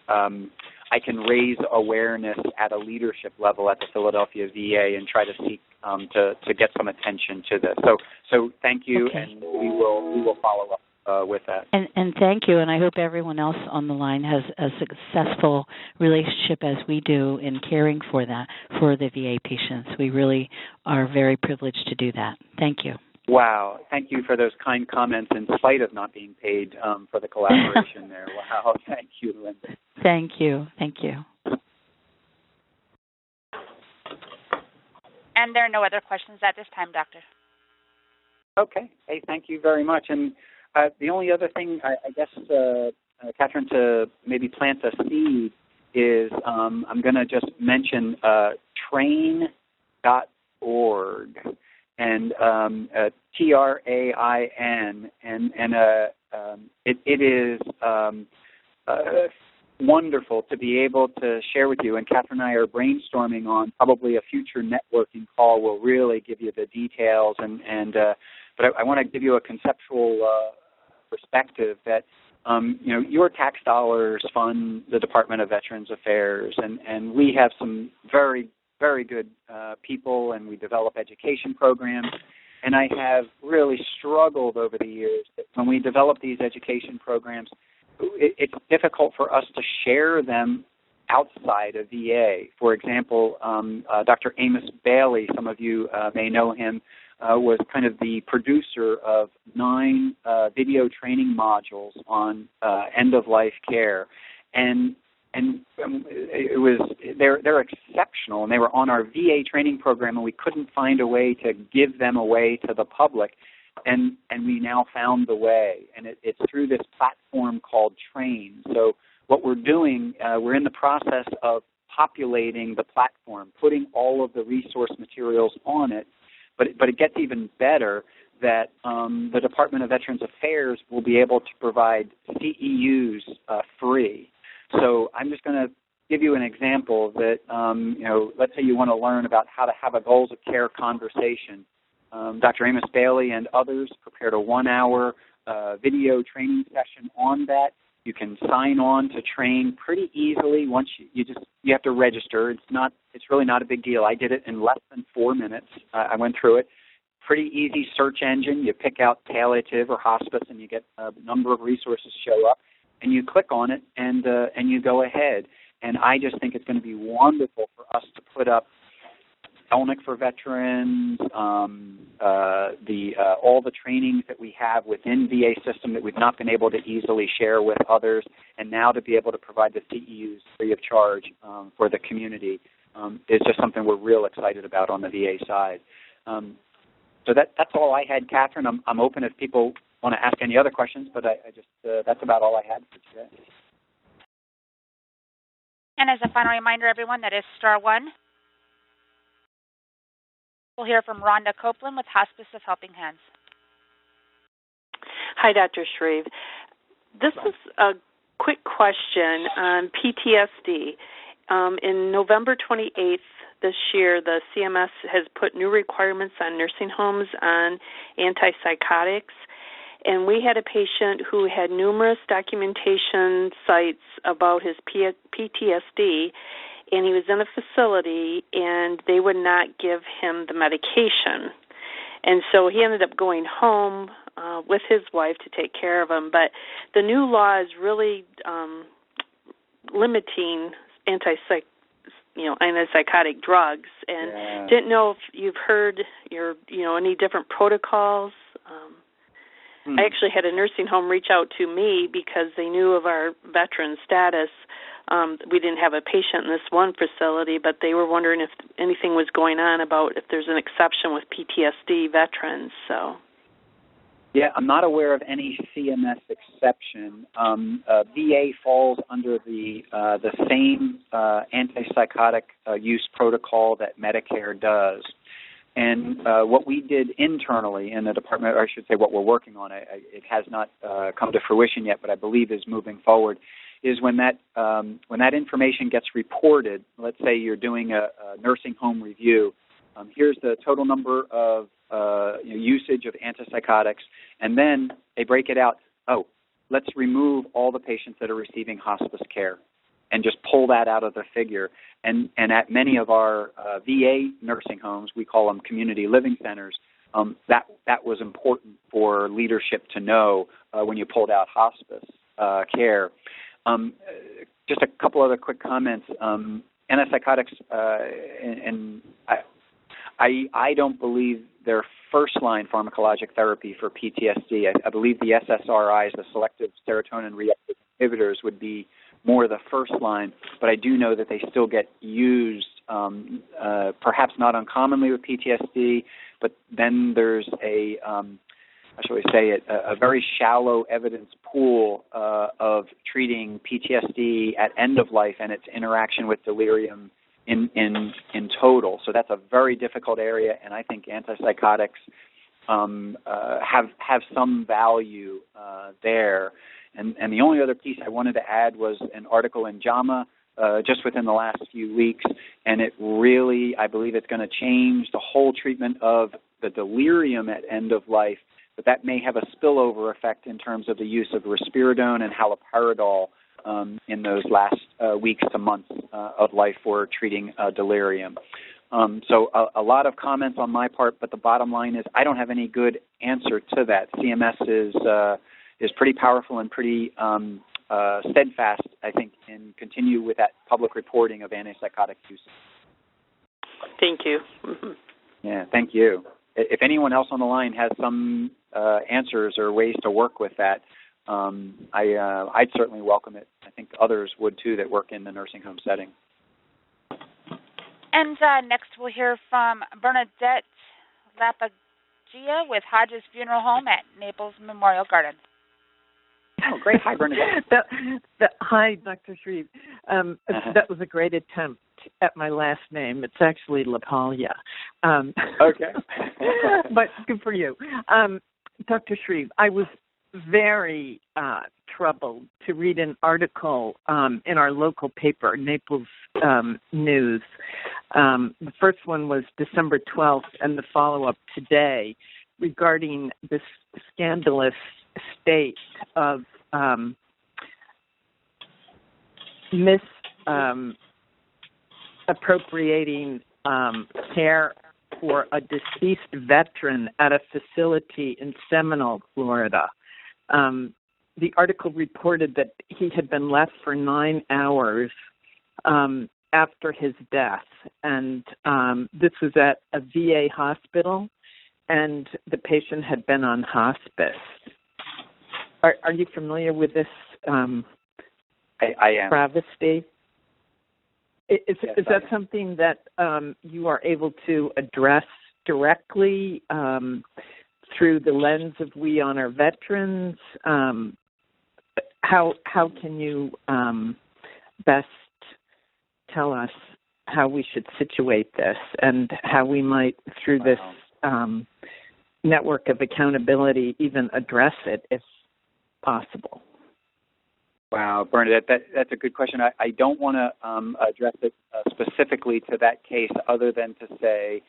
L: I can raise awareness at a leadership level at the Philadelphia VA and try to seek to get some attention to this. So thank you,
N: okay.
L: And we will follow up with that.
N: And thank you, and I hope everyone else on the line has a successful relationship as we do in caring for the VA patients. We really are very privileged to do that. Thank you.
L: Wow. Thank you for those kind comments in spite of not being paid for the collaboration there. Wow. Thank you, Linda.
N: Thank you. Thank you.
A: And there are no other questions at this time, Doctor.
L: Okay. Hey, thank you very much. And the only other thing, I guess, Catherine, to maybe plant a seed is I'm going to just mention train.org and TRAIN, and it is wonderful to be able to share with you. And Catherine and I are brainstorming on probably a future networking call. We'll really give you the details, but I want to give you a conceptual perspective that your tax dollars fund the Department of Veterans Affairs, and we have some very, very good people, and we develop education programs. And I have really struggled over the years that when we develop these education programs, it's difficult for us to share them outside of VA. For example, Dr. Amos Bailey, some of you may know him, was kind of the producer of 9 video training modules on end-of-life care, and it was they're exceptional, and they were on our VA training program, and we couldn't find a way to give them away to the public, and we now found the way, and it's through this platform called Train. So what we're doing, we're in the process of populating the platform, putting all of the resource materials on it. But it gets even better that the Department of Veterans Affairs will be able to provide CEUs free. So I'm just going to give you an example that, let's say you want to learn about how to have a goals of care conversation. Dr. Amos Bailey and others prepared a 1-hour video training session on that. You can sign on to Train pretty easily. Once you have to register. It's really not a big deal. I did it in less than 4 minutes. I went through it. Pretty easy search engine. You pick out palliative or hospice, and you get a number of resources show up, and you click on it, and you go ahead. And I just think it's going to be wonderful for us to put up ELNIC for veterans, all the trainings that we have within VA system that we've not been able to easily share with others, and now to be able to provide the CEUs free of charge for the community is just something we're real excited about on the VA side. So that's all I had, Catherine. I'm open if people want to ask any other questions, but I just that's about all I had for today.
A: And as a final reminder, everyone, that is star 1. We'll hear from Rhonda Copeland with Hospice of Helping Hands.
O: Hi, Dr. Shreve. This is a quick question on PTSD. In November 28th this year, the CMS has put new requirements on nursing homes on antipsychotics, and we had a patient who had numerous documentation sites about his PTSD, and he was in a facility, and they would not give him the medication. And so he ended up going home with his wife to take care of him. But the new law is really limiting antipsychotic drugs. And didn't know if you've heard any different protocols. I actually had a nursing home reach out to me because they knew of our veteran status. We didn't have a patient in this one facility, but they were wondering if anything was going on about if there's an exception with PTSD veterans. So,
L: yeah, I'm not aware of any CMS exception. VA falls under the same antipsychotic use protocol that Medicare does. And what we did internally in the department, or I should say what we're working on, it has not come to fruition yet, but I believe is moving forward, is when that information gets reported. Let's say you're doing a nursing home review. Here's the total number of usage of antipsychotics, and then they break it out. Oh, let's remove all the patients that are receiving hospice care, and just pull that out of the figure. And at many of our VA nursing homes, we call them community living centers, that was important for leadership to know when you pulled out hospice care. Just a couple other quick comments. Antipsychotics, and I don't believe they're first-line pharmacologic therapy for PTSD. I believe the SSRIs, the selective serotonin reuptake inhibitors, would be more the first line, but I do know that they still get used, perhaps not uncommonly with PTSD, but then there's a very shallow evidence pool of treating PTSD at end of life and its interaction with delirium in total. So that's a very difficult area, and I think antipsychotics have some value there. And the only other piece I wanted to add was an article in JAMA just within the last few weeks, and it really, I believe it's going to change the whole treatment of the delirium at end of life, but that may have a spillover effect in terms of the use of risperidone and haloperidol in those last weeks to months of life for treating delirium. So a lot of comments on my part, but the bottom line is I don't have any good answer to that. CMS is pretty powerful and pretty steadfast, I think, and continue with that public reporting of antipsychotic use.
O: Thank you. Mm-hmm.
L: Yeah, thank you. If anyone else on the line has some answers or ways to work with that, I'd certainly welcome it. I think others would too that work in the nursing home setting.
A: And next we'll hear from Bernadette Lapagia with Hodges Funeral Home at Naples Memorial Garden.
L: Oh, great. Hi, Bernadette.
I: Hi, Dr. Shreve. That was a great attempt at my last name. It's actually LaPaglia.
L: Okay.
I: But good for you. Dr. Shreve, I was very troubled to read an article in our local paper, Naples News. The first one was December 12th, and the follow-up today regarding this scandalous state of misappropriating care for a deceased veteran at a facility in Seminole, Florida. The article reported that he had been left for 9 hours after his death, and this was at a VA hospital, and the patient had been on hospice. Are you familiar with this
L: I am.
I: travesty? Is that something that you are able to address directly through the lens of We Honor Veterans? How can you best tell us how we should situate this and how we might, through this network of accountability, even address it if possible?
L: Wow, Bernadette, that's a good question. I don't want to address it specifically to that case other than to say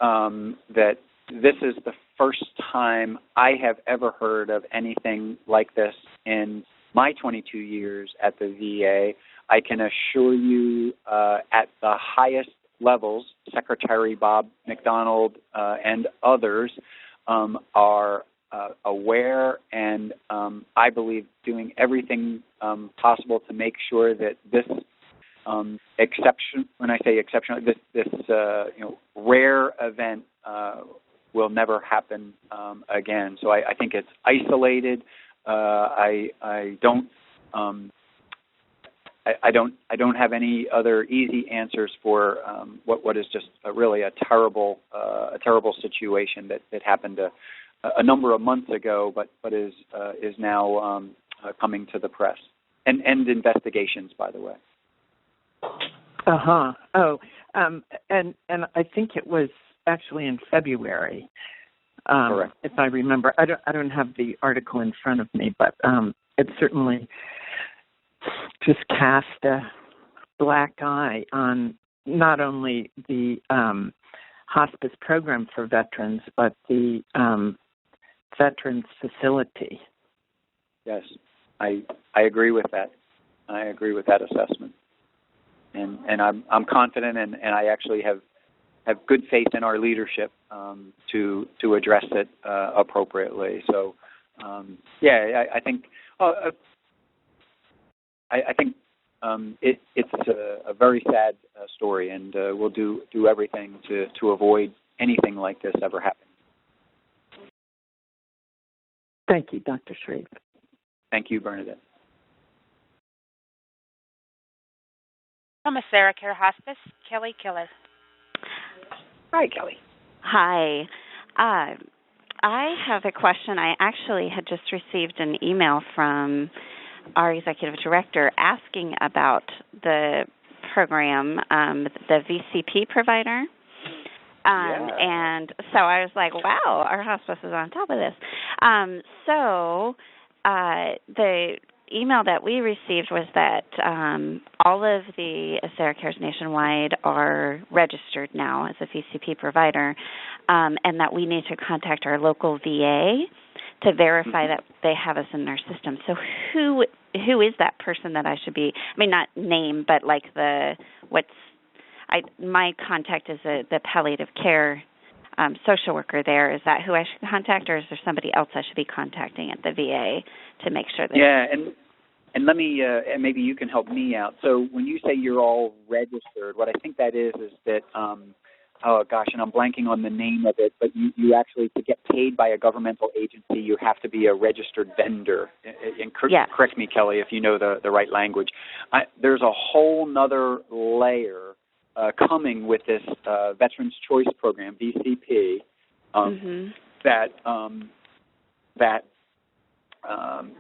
L: that this is the first time I have ever heard of anything like this in my 22 years at the VA. I can assure you at the highest levels, Secretary Bob McDonald and others are aware and I believe doing everything possible to make sure that this exception, when I say exceptional, this rare event will never happen again. So I think it's isolated. I don't have any other easy answers for what is just really a terrible situation that happened a number of months ago, but is now coming to the press and investigations, by the way.
I: Oh, and I think it was actually in February.
L: Correct.
I: If I remember. I don't have the article in front of me, but it certainly just cast a black eye on not only the hospice program for veterans, but the veterans facility.
L: Yes, I agree with that. I agree with that assessment, and I'm confident, and I actually have good faith in our leadership to address it appropriately. So, I think it's a very sad story, and we'll do everything to avoid anything like this ever happening.
I: Thank you, Dr. Shreve.
L: Thank you, Bernadette.
A: From AseraCare Hospice, Kelly Killer.
P: Hi, Kelly. Hi. I have a question. I actually had just received an email from our executive director asking about the program, the VCP provider. And so I was like, wow, our hospice is on top of this. The email that we received was that all of the AseraCares nationwide are registered now as a VCP provider, and that we need to contact our local VA to verify that they have us in their system. So who is that person that I should be, I mean, not name, but like my contact is the palliative care social worker there. Is that who I should contact, or is there somebody else I should be contacting at the VA to make sure that...
L: Yeah, and and let me, and maybe you can help me out. So when you say you're all registered, what I think that is that, oh gosh, and I'm blanking on the name of it, but you actually, to get paid by a governmental agency, you have to be a registered vendor. And correct me, Kelly, if you know the right language. There's a whole nother layer coming with this Veterans Choice Program, VCP,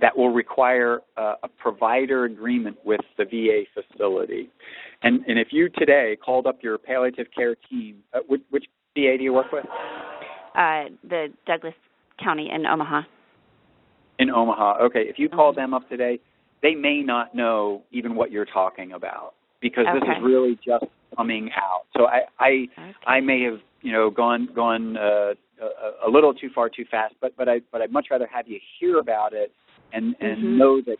L: that will require a provider agreement with the VA facility. And if you today called up your palliative care team, which VA do you work with?
P: The Douglas County in Omaha.
L: In Omaha, okay. If you call them up today, they may not know even what you're talking about, because this is really just coming out. So I may have gone a little too far too fast, but I'd much rather have you hear about it and know that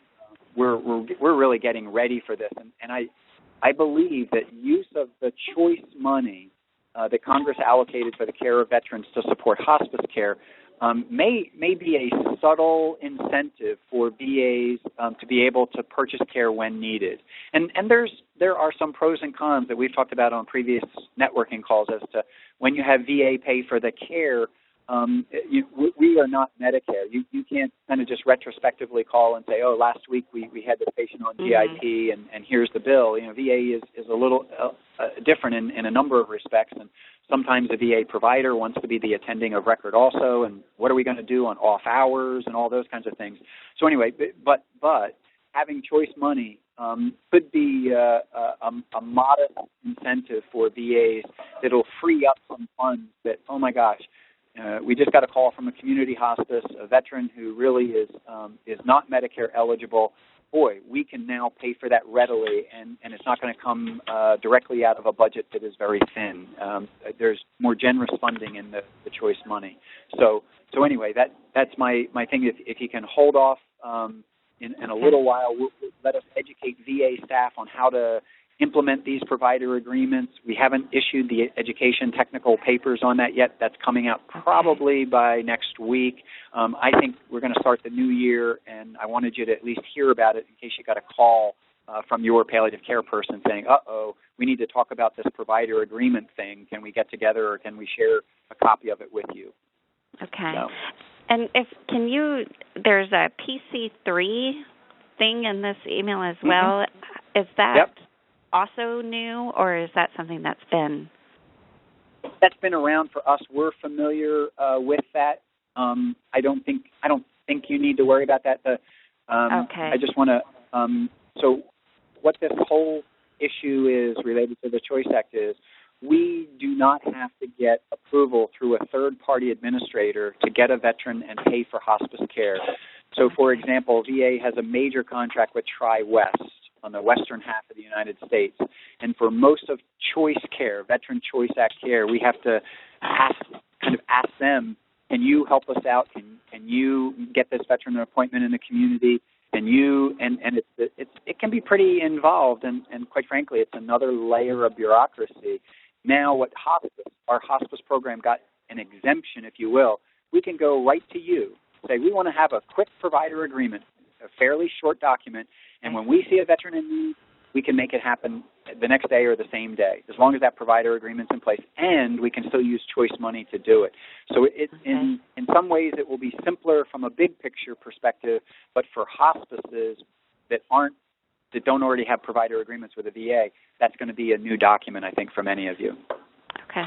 L: we're really getting ready for this. And I believe that use of the choice money that Congress allocated for the care of veterans to support hospice care may be a subtle incentive for VAs to be able to purchase care when needed. And there are some pros and cons that we've talked about on previous networking calls as to when you have VA pay for the care. We are not Medicare. You can't kind of just retrospectively call and say, oh, last week we had this patient on GIP and here's the bill. VA is a little different in a number of respects, and sometimes the VA provider wants to be the attending of record also, and what are we going to do on off hours and all those kinds of things. So anyway, but having choice money could be a modest incentive for VAs that will free up some funds that, oh my gosh, we just got a call from a community hospice, a veteran who really is not Medicare eligible. Boy, we can now pay for that readily, and it's not going to come directly out of a budget that is very thin. There's more generous funding in the choice money. So anyway, that's my thing. If you can hold off in a little while, let us educate VA staff on how to implement these provider agreements. We haven't issued the education technical papers on that yet. That's coming out probably by next week. I think we're going to start the new year, and I wanted you to at least hear about it in case you got a call from your palliative care person saying, uh-oh, we need to talk about this provider agreement thing. Can we get together, or can we share a copy of it with you?
P: Okay. So. And there's a PC3 thing in this email as well. Is that also new, or is that something that's been
L: around for us? We're familiar with that. I don't think you need to worry about that. I just want to. So, what this whole issue is related to the Choice Act is we do not have to get approval through a third-party administrator to get a veteran and pay for hospice care. So, for example, VA has a major contract with TriWest on the western half of the United States. And for most of choice care, Veteran Choice Act care, we have to ask them, can you help us out? Can you get this veteran an appointment in the community? And it can be pretty involved, and quite frankly, it's another layer of bureaucracy. Now what our hospice program got an exemption, if you will. We can go right to you, say we want to have a quick provider agreement, a fairly short document, and when we see a veteran in need, we can make it happen the next day or the same day, as long as that provider agreement's in place, and we can still use choice money to do it. So in some ways it will be simpler from a big picture perspective, but for hospices that don't already have provider agreements with the VA, that's going to be a new document, I think, for many of you.
P: Okay.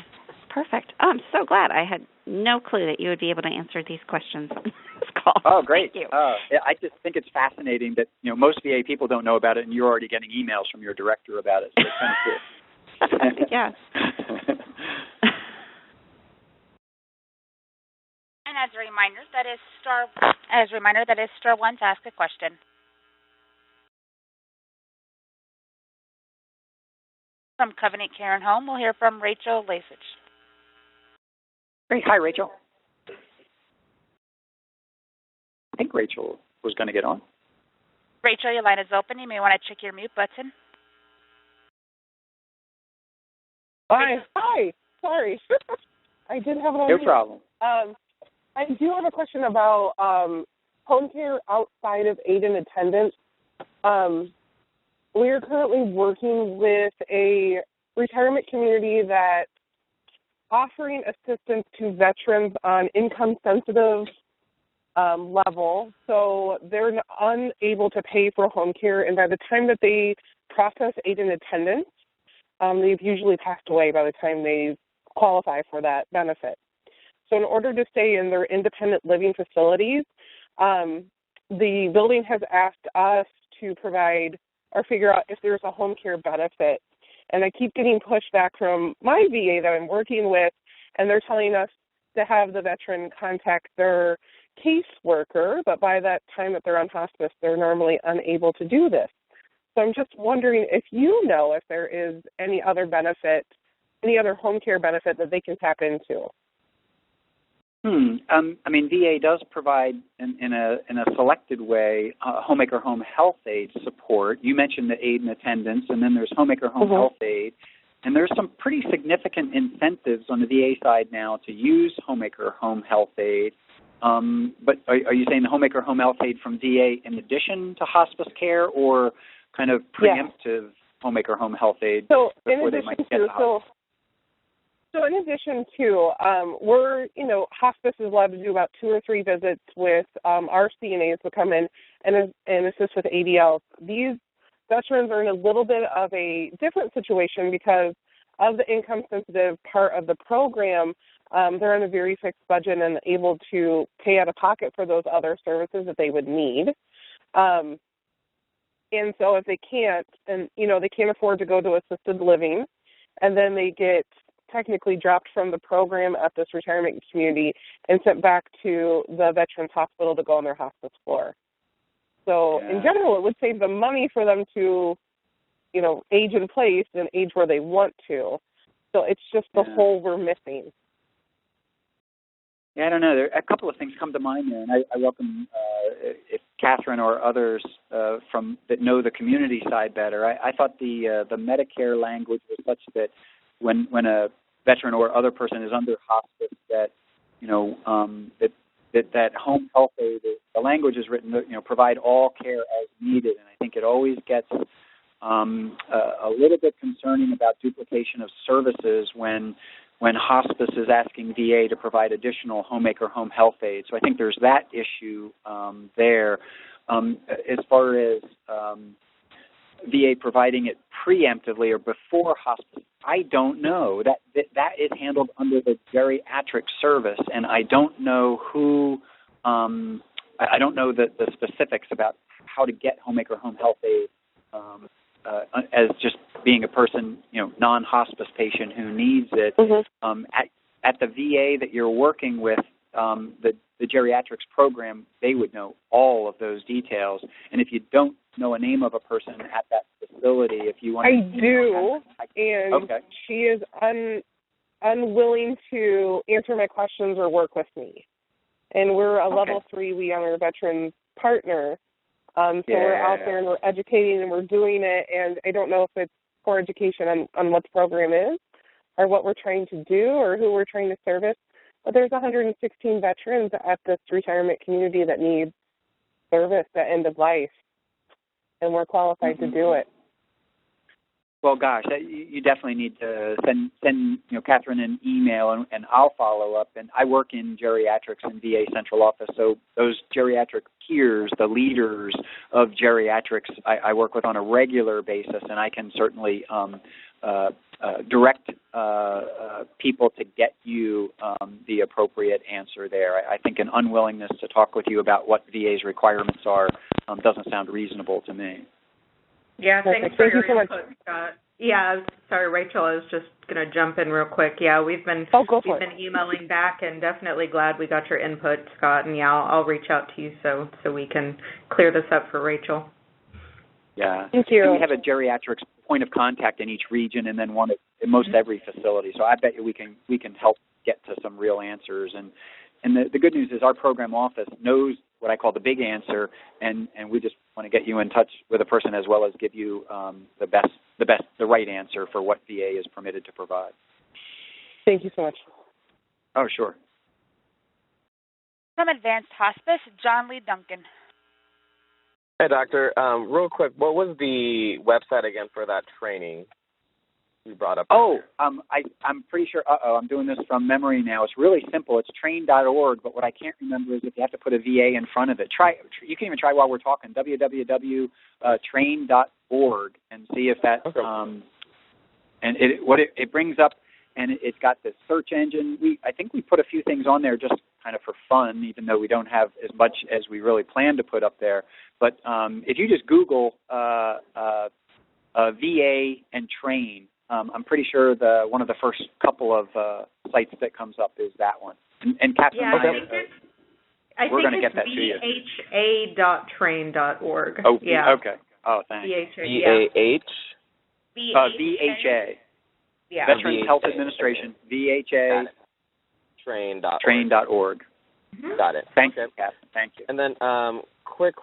P: Perfect. Oh, I'm so glad. I had no clue that you would be able to answer these questions on this call.
L: Oh, great.
P: Thank you.
L: I just think it's fascinating that most VA people don't know about it, and you're already getting emails from your director about it. So it's kind of cool.
P: Yeah.
A: And as a reminder, that is star one to ask a question. From Covenant Care and Home, we'll hear from Rachel Lasich.
L: Great. Hi, Rachel. I think Rachel was going to get on.
A: Rachel, your line is open. You may want to check your mute button.
Q: Hi. Sorry. I didn't have it on
L: No
Q: mute.
L: problem.
Q: I do have a question about home care outside of aid and attendance. We are currently working with a retirement community that's offering assistance to veterans on income-sensitive level. So they're unable to pay for home care, and by the time that they process aid in attendance, they've usually passed away by the time they qualify for that benefit. So in order to stay in their independent living facilities, the building has asked us to provide or figure out if there's a home care benefit. And I keep getting pushback from my VA that I'm working with, and they're telling us to have the veteran contact their caseworker, but by that time that they're on hospice, they're normally unable to do this. So I'm just wondering if you know if there is any other benefit, any other home care benefit that they can tap into.
L: I mean, VA does provide, in a selected way, homemaker home health aid support. You mentioned the aid and attendance, and then there's homemaker home health aid. And there's some pretty significant incentives on the VA side now to use homemaker home health aid. But are you saying the homemaker home health aid from VA in addition to hospice care, or kind of preemptive homemaker home health aid before they might get to hospice?
Q: So in addition to, we're, hospice is allowed to do about 2 or 3 visits with our CNAs to come in and assist with ADLs. These veterans are in a little bit of a different situation because of the income-sensitive part of the program. They're on a very fixed budget and able to pay out of pocket for those other services that they would need. And so if they can't, and, they can't afford to go to assisted living, and then they get technically dropped from the program at this retirement community and sent back to the Veterans Hospital to go on their hospice floor. So in general, it would save them money for them to, age in place and age where they want to. So it's just the hole we're missing.
L: Yeah, I don't know. A couple of things come to mind there, and I welcome if Catherine or others from that know the community side better. I thought the Medicare language was such that when a veteran or other person is under hospice, that that home health aid, the language is written, provide all care as needed, and I think it always gets a little bit concerning about duplication of services when hospice is asking VA to provide additional homemaker home health aid. So I think there's that issue there. As far as VA providing it preemptively or before hospice, I don't know. That is handled under the geriatric service, and I don't know who. I don't know the specifics about how to get homemaker home health aid as just being a person, non-hospice patient who needs it. At the VA that you're working with, the geriatrics program, they would know all of those details. And if you don't know a name of a person at that facility, if you want
Q: I do, and she is unwilling to answer my questions or work with me. And we're a level 3 We Honor Veterans partner. So we're out there and we're educating and we're doing it, and I don't know if it's for education on what the program is or what we're trying to do or who we're trying to service. But there's 116 veterans at this retirement community that need service at end of life, and we're qualified to do it.
L: Well, gosh, you definitely need to send Catherine an email, and I'll follow up. And I work in geriatrics in VA central office, so those geriatric peers, the leaders of geriatrics, I work with on a regular basis, and I can certainly direct people to get you the appropriate answer there. I think an unwillingness to talk with you about what VA's requirements are doesn't sound reasonable to me.
B: Yeah, thanks for your input, Scott. Yeah, sorry, Rachel, I was just going to jump in real quick. Yeah, we've been emailing back, and definitely glad we got your input, Scott. And I'll reach out to you so we can clear this up for Rachel.
L: Yeah,
Q: thank you.
L: And we have a geriatrics point of contact in each region, and then one at most every facility. So I bet you we can help get to some real answers. And the good news is our program office knows what I call the big answer, and we just want to get you in touch with a person as well as give you the right answer for what VA is permitted to provide.
Q: Thank you so much.
L: Oh, sure.
A: From Advanced Hospice, John Lee Duncan.
R: Hey, Doctor. Real quick, what was the website again for that training you brought up?
L: I'm pretty sure. I'm doing this from memory now. It's really simple. It's train.org, but what I can't remember is if you have to put a VA in front of it. You can even try while we're talking. www.train.org and see if that. And it brings up, and it's got the search engine. I think we put a few things on there just kind of for fun, even though we don't have as much as we really plan to put up there. But if you just Google VA and train, I'm pretty sure one of the first couple of sites that comes up is that one. And Catherine, we're going to get that to you.
B: VHA.train.org.
L: Oh,
B: yeah.
L: Okay. Oh, thanks.
R: VAH?
L: VHA.
B: Yeah.
L: Veterans Health Administration. VHA. Train.org.
R: Mm-hmm. Got it.
L: Thank you, Catherine. Thank you.
R: And then quick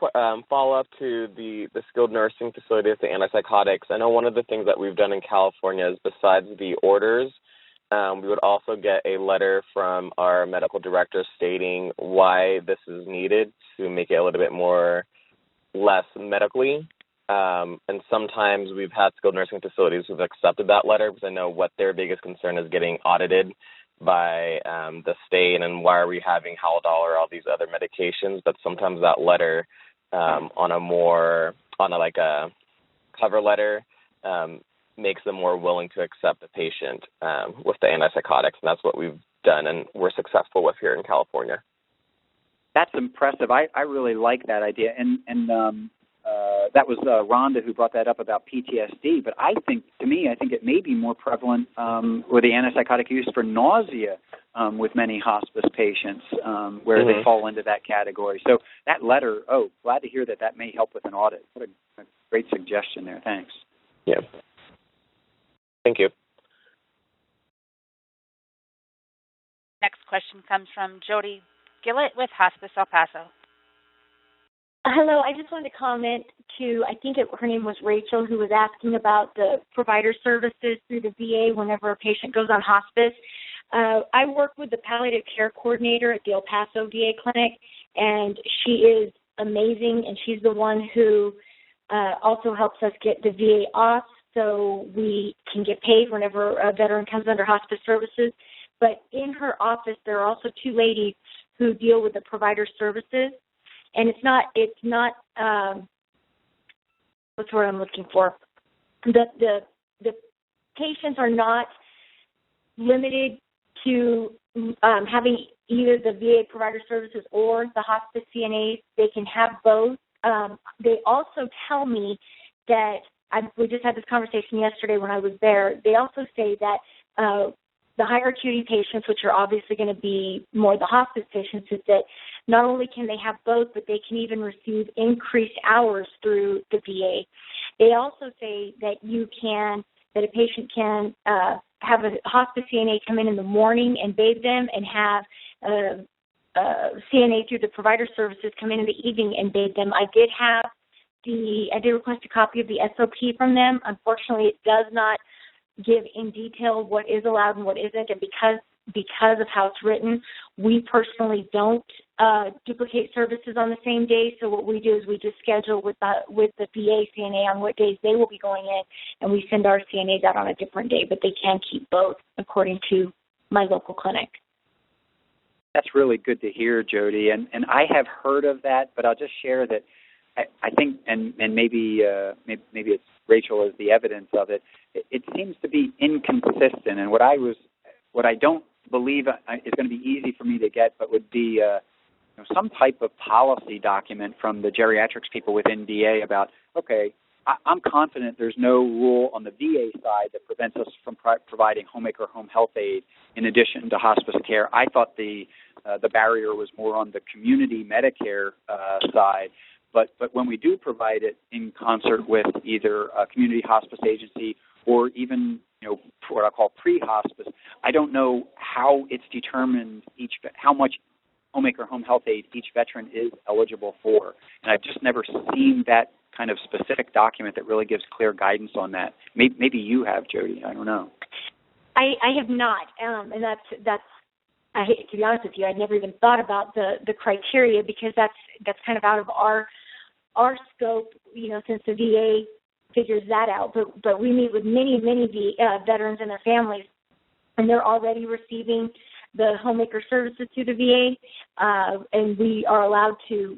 R: follow-up to the skilled nursing facility with the antipsychotics. I know one of the things that we've done in California is besides the orders, we would also get a letter from our medical director stating why this is needed to make it a little bit less medically. And sometimes we've had skilled nursing facilities who've accepted that letter because I know what their biggest concern is getting audited by the state, and why are we having Haldol or all these other medications. But sometimes that letter on a cover letter makes them more willing to accept the patient with the antipsychotics, and that's what we've done and we're successful with here in California.
L: That's impressive. I really like that idea, and that was Rhonda who brought that up about PTSD. But I think it may be more prevalent with the antipsychotic use for nausea with many hospice patients, where they fall into that category. So that letter, glad to hear that may help with an audit. What a great suggestion there. Thanks.
R: Yeah. Thank you.
A: Next question comes from Jody Gillett with Hospice El Paso.
F: Hello, I just wanted to comment to, her name was Rachel, who was asking about the provider services through the VA whenever a patient goes on hospice. I work with the palliative care coordinator at the El Paso VA clinic, and she is amazing, and she's the one who also helps us get the VA off so we can get paid whenever a veteran comes under hospice services. But in her office, there are also two ladies who deal with the provider services. And it's not what's the word I'm looking for? The patients are not limited to having either the VA provider services or the hospice CNAs. They can have both. They also tell me that, we just had this conversation yesterday when I was there, they also say that the higher acuity patients, which are obviously going to be more the hospice patients, is that not only can they have both, but they can even receive increased hours through the VA. They also say that a patient can have a hospice CNA come in the morning and bathe them, and have a CNA through the provider services come in the evening and bathe them. I did request a copy of the SOP from them. Unfortunately, it does not give in detail what is allowed and what isn't, and because of how it's written, we personally don't duplicate services on the same day. So what we do is we just schedule with the VA CNA on what days they will be going in, and we send our CNAs out on a different day, but they can keep both according to my local clinic.
L: That's really good to hear, Jody, and I have heard of that, but I'll just share that I think, and maybe it's Rachel is the evidence of it. It seems to be inconsistent, and what I don't believe is going to be easy for me to get, but would be some type of policy document from the geriatrics people within VA about, okay, I'm confident there's no rule on the VA side that prevents us from providing homemaker home health aid in addition to hospice care. I thought the barrier was more on the community Medicare side. But when we do provide it in concert with either a community hospice agency or even what I call pre-hospice, I don't know how it's determined how much homemaker home health aid each veteran is eligible for, and I've just never seen that kind of specific document that really gives clear guidance on that. Maybe you have, Jody. I don't know.
F: I have not, and that's. To be honest with you, I'd never even thought about the criteria, because that's kind of out of our our scope, since the VA figures that out, but we meet with many veterans and their families, and they're already receiving the homemaker services through the VA, and we are allowed to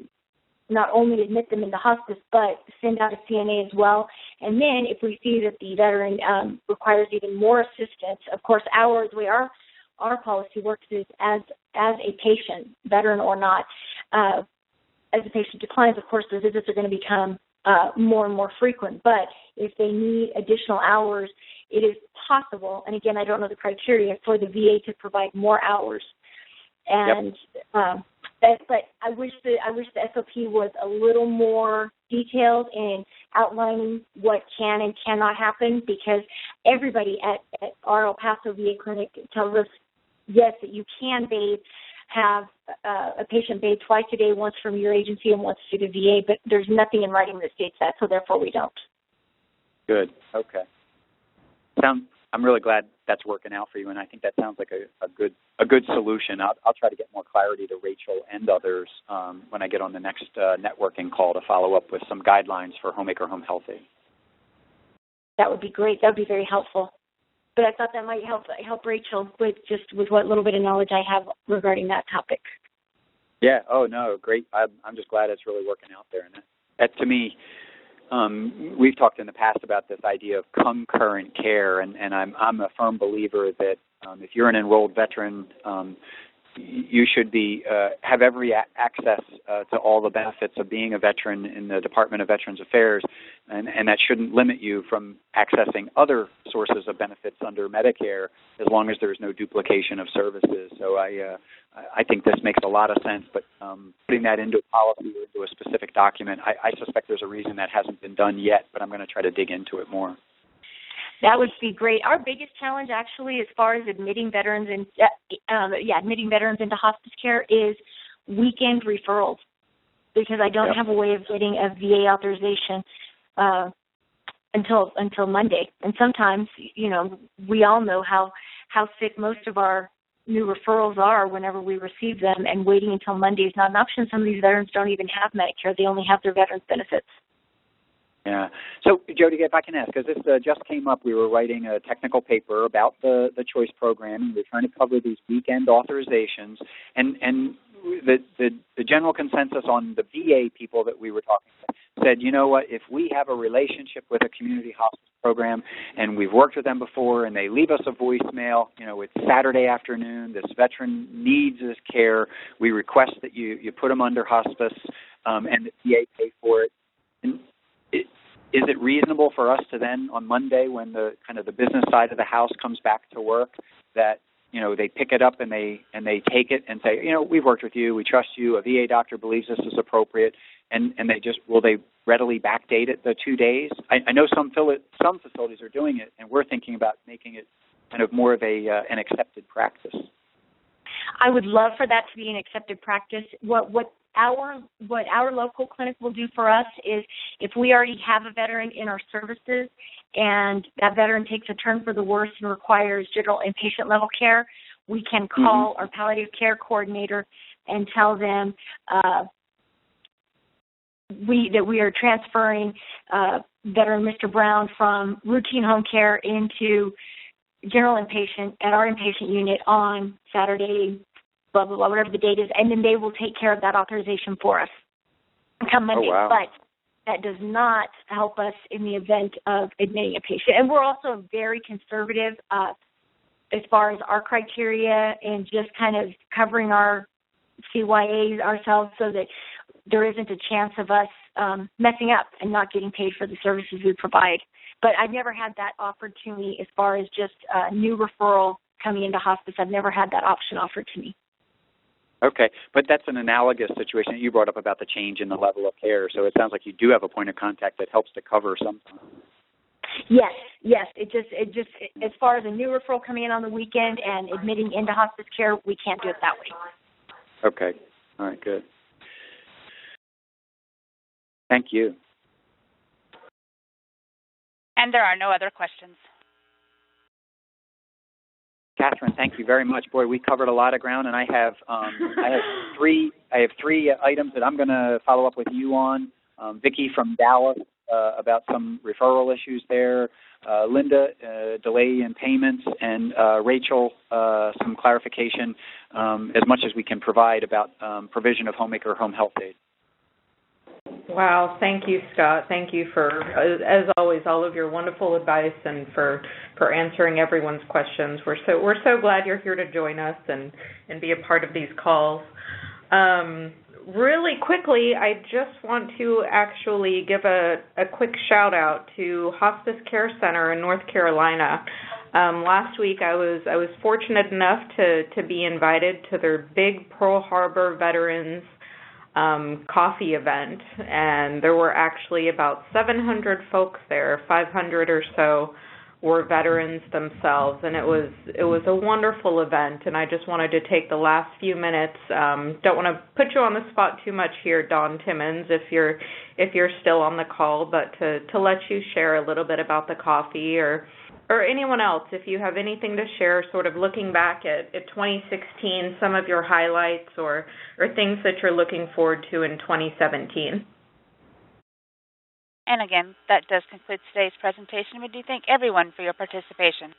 F: not only admit them into hospice, but send out a CNA as well. And then if we see that the veteran requires even more assistance, of course, the way our policy works is as a patient, veteran or not, as the patient declines, of course, the visits are going to become more and more frequent. But if they need additional hours, it is possible, and again, I don't know the criteria, for the VA to provide more hours. And but I wish the SOP was a little more detailed in outlining what can and cannot happen, because everybody at our El Paso VA clinic tells us, yes, that you can have a patient bathe twice a day, once from your agency and once through the VA, but there's nothing in writing that states that, so therefore we don't.
L: Good. Okay. I'm really glad that's working out for you, and I think that sounds like a good solution. I'll try to get more clarity to Rachel and others when I get on the next networking call to follow up with some guidelines for Homemaker Home Healthy.
F: That would be great. That would be very helpful. But I thought that might help Rachel with what little bit of knowledge I have regarding that topic.
L: Yeah. Oh no, great. I'm just glad it's really working out there, and that to me. We've talked in the past about this idea of concurrent care, and I'm a firm believer that if you're an enrolled veteran, you should have every access to all the benefits of being a veteran in the Department of Veterans Affairs, and that shouldn't limit you from accessing other sources of benefits under Medicare as long as there's no duplication of services. So I think this makes a lot of sense, but putting that into a policy or into a specific document, I suspect there's a reason that hasn't been done yet, but I'm going to try to dig into it more.
F: That would be great. Our biggest challenge, actually, as far as admitting veterans into hospice care, is weekend referrals, because I don't have a way of getting a VA authorization until Monday. And sometimes, we all know how sick most of our new referrals are whenever we receive them, and waiting until Monday is not an option. Some of these veterans don't even have Medicare; they only have their veterans benefits.
L: Yeah. So, Jody, if I can ask, because this just came up, we were writing a technical paper about the choice program, and we're trying to cover these weekend authorizations, and the general consensus on the VA people that we were talking to said, you know what, if we have a relationship with a community hospice program and we've worked with them before and they leave us a voicemail, it's Saturday afternoon, this veteran needs this care, we request that you put them under hospice and the VA pay for it. And is it reasonable for us to then, on Monday, when the business side of the house comes back to work, that they pick it up and they take it and say, we've worked with you, we trust you, a VA doctor believes this is appropriate, and will they readily backdate it the 2 days? I know some facilities are doing it, and we're thinking about making it kind of more of an accepted practice.
F: I would love for that to be an accepted practice. What our local clinic will do for us is, if we already have a veteran in our services and that veteran takes a turn for the worse and requires general inpatient level care, we can call our palliative care coordinator and tell them that we are transferring veteran Mr. Brown from routine home care into general inpatient at our inpatient unit on Saturday, blah, blah, blah, whatever the date is, and then they will take care of that authorization for us come Monday.
L: Oh, wow.
F: But that does not help us in the event of admitting a patient. And we're also very conservative as far as our criteria and just kind of covering our CYAs ourselves so that there isn't a chance of us messing up and not getting paid for the services we provide. But I've never had that offered to me as far as just a new referral coming into hospice. I've never had that option offered to me.
L: Okay, but that's an analogous situation that you brought up about the change in the level of care. So it sounds like you do have a point of contact that helps to cover sometimes.
F: Yes. It just as far as a new referral coming in on the weekend and admitting into hospice care, we can't do it that way.
L: Okay. All right, good. Thank you.
A: And there are no other questions.
L: Catherine, thank you very much. Boy, we covered a lot of ground, and I have three items that I'm going to follow up with you on. Vicki from Dallas about some referral issues there, Linda, delay in payments, and Rachel, some clarification as much as we can provide about provision of homemaker home health aid.
B: Wow, thank you, Scott. Thank you for, as always, all of your wonderful advice and for answering everyone's questions. We're so glad you're here to join us and be a part of these calls. Really quickly, I just want to actually give a quick shout out to Hospice Care Center in North Carolina. Last week, I was fortunate enough to be invited to their big Pearl Harbor Veterans coffee event, and there were actually about 700 folks there. 500 or so were veterans themselves, and it was a wonderful event. And I just wanted to take the last few minutes. Don't want to put you on the spot too much here, Dawn Timmons, if you're still on the call, but to let you share a little bit about the coffee, or anyone else, if you have anything to share, sort of looking back at 2016, some of your highlights or things that you're looking forward to in 2017.
A: And again, that does conclude today's presentation. We do thank everyone for your participation.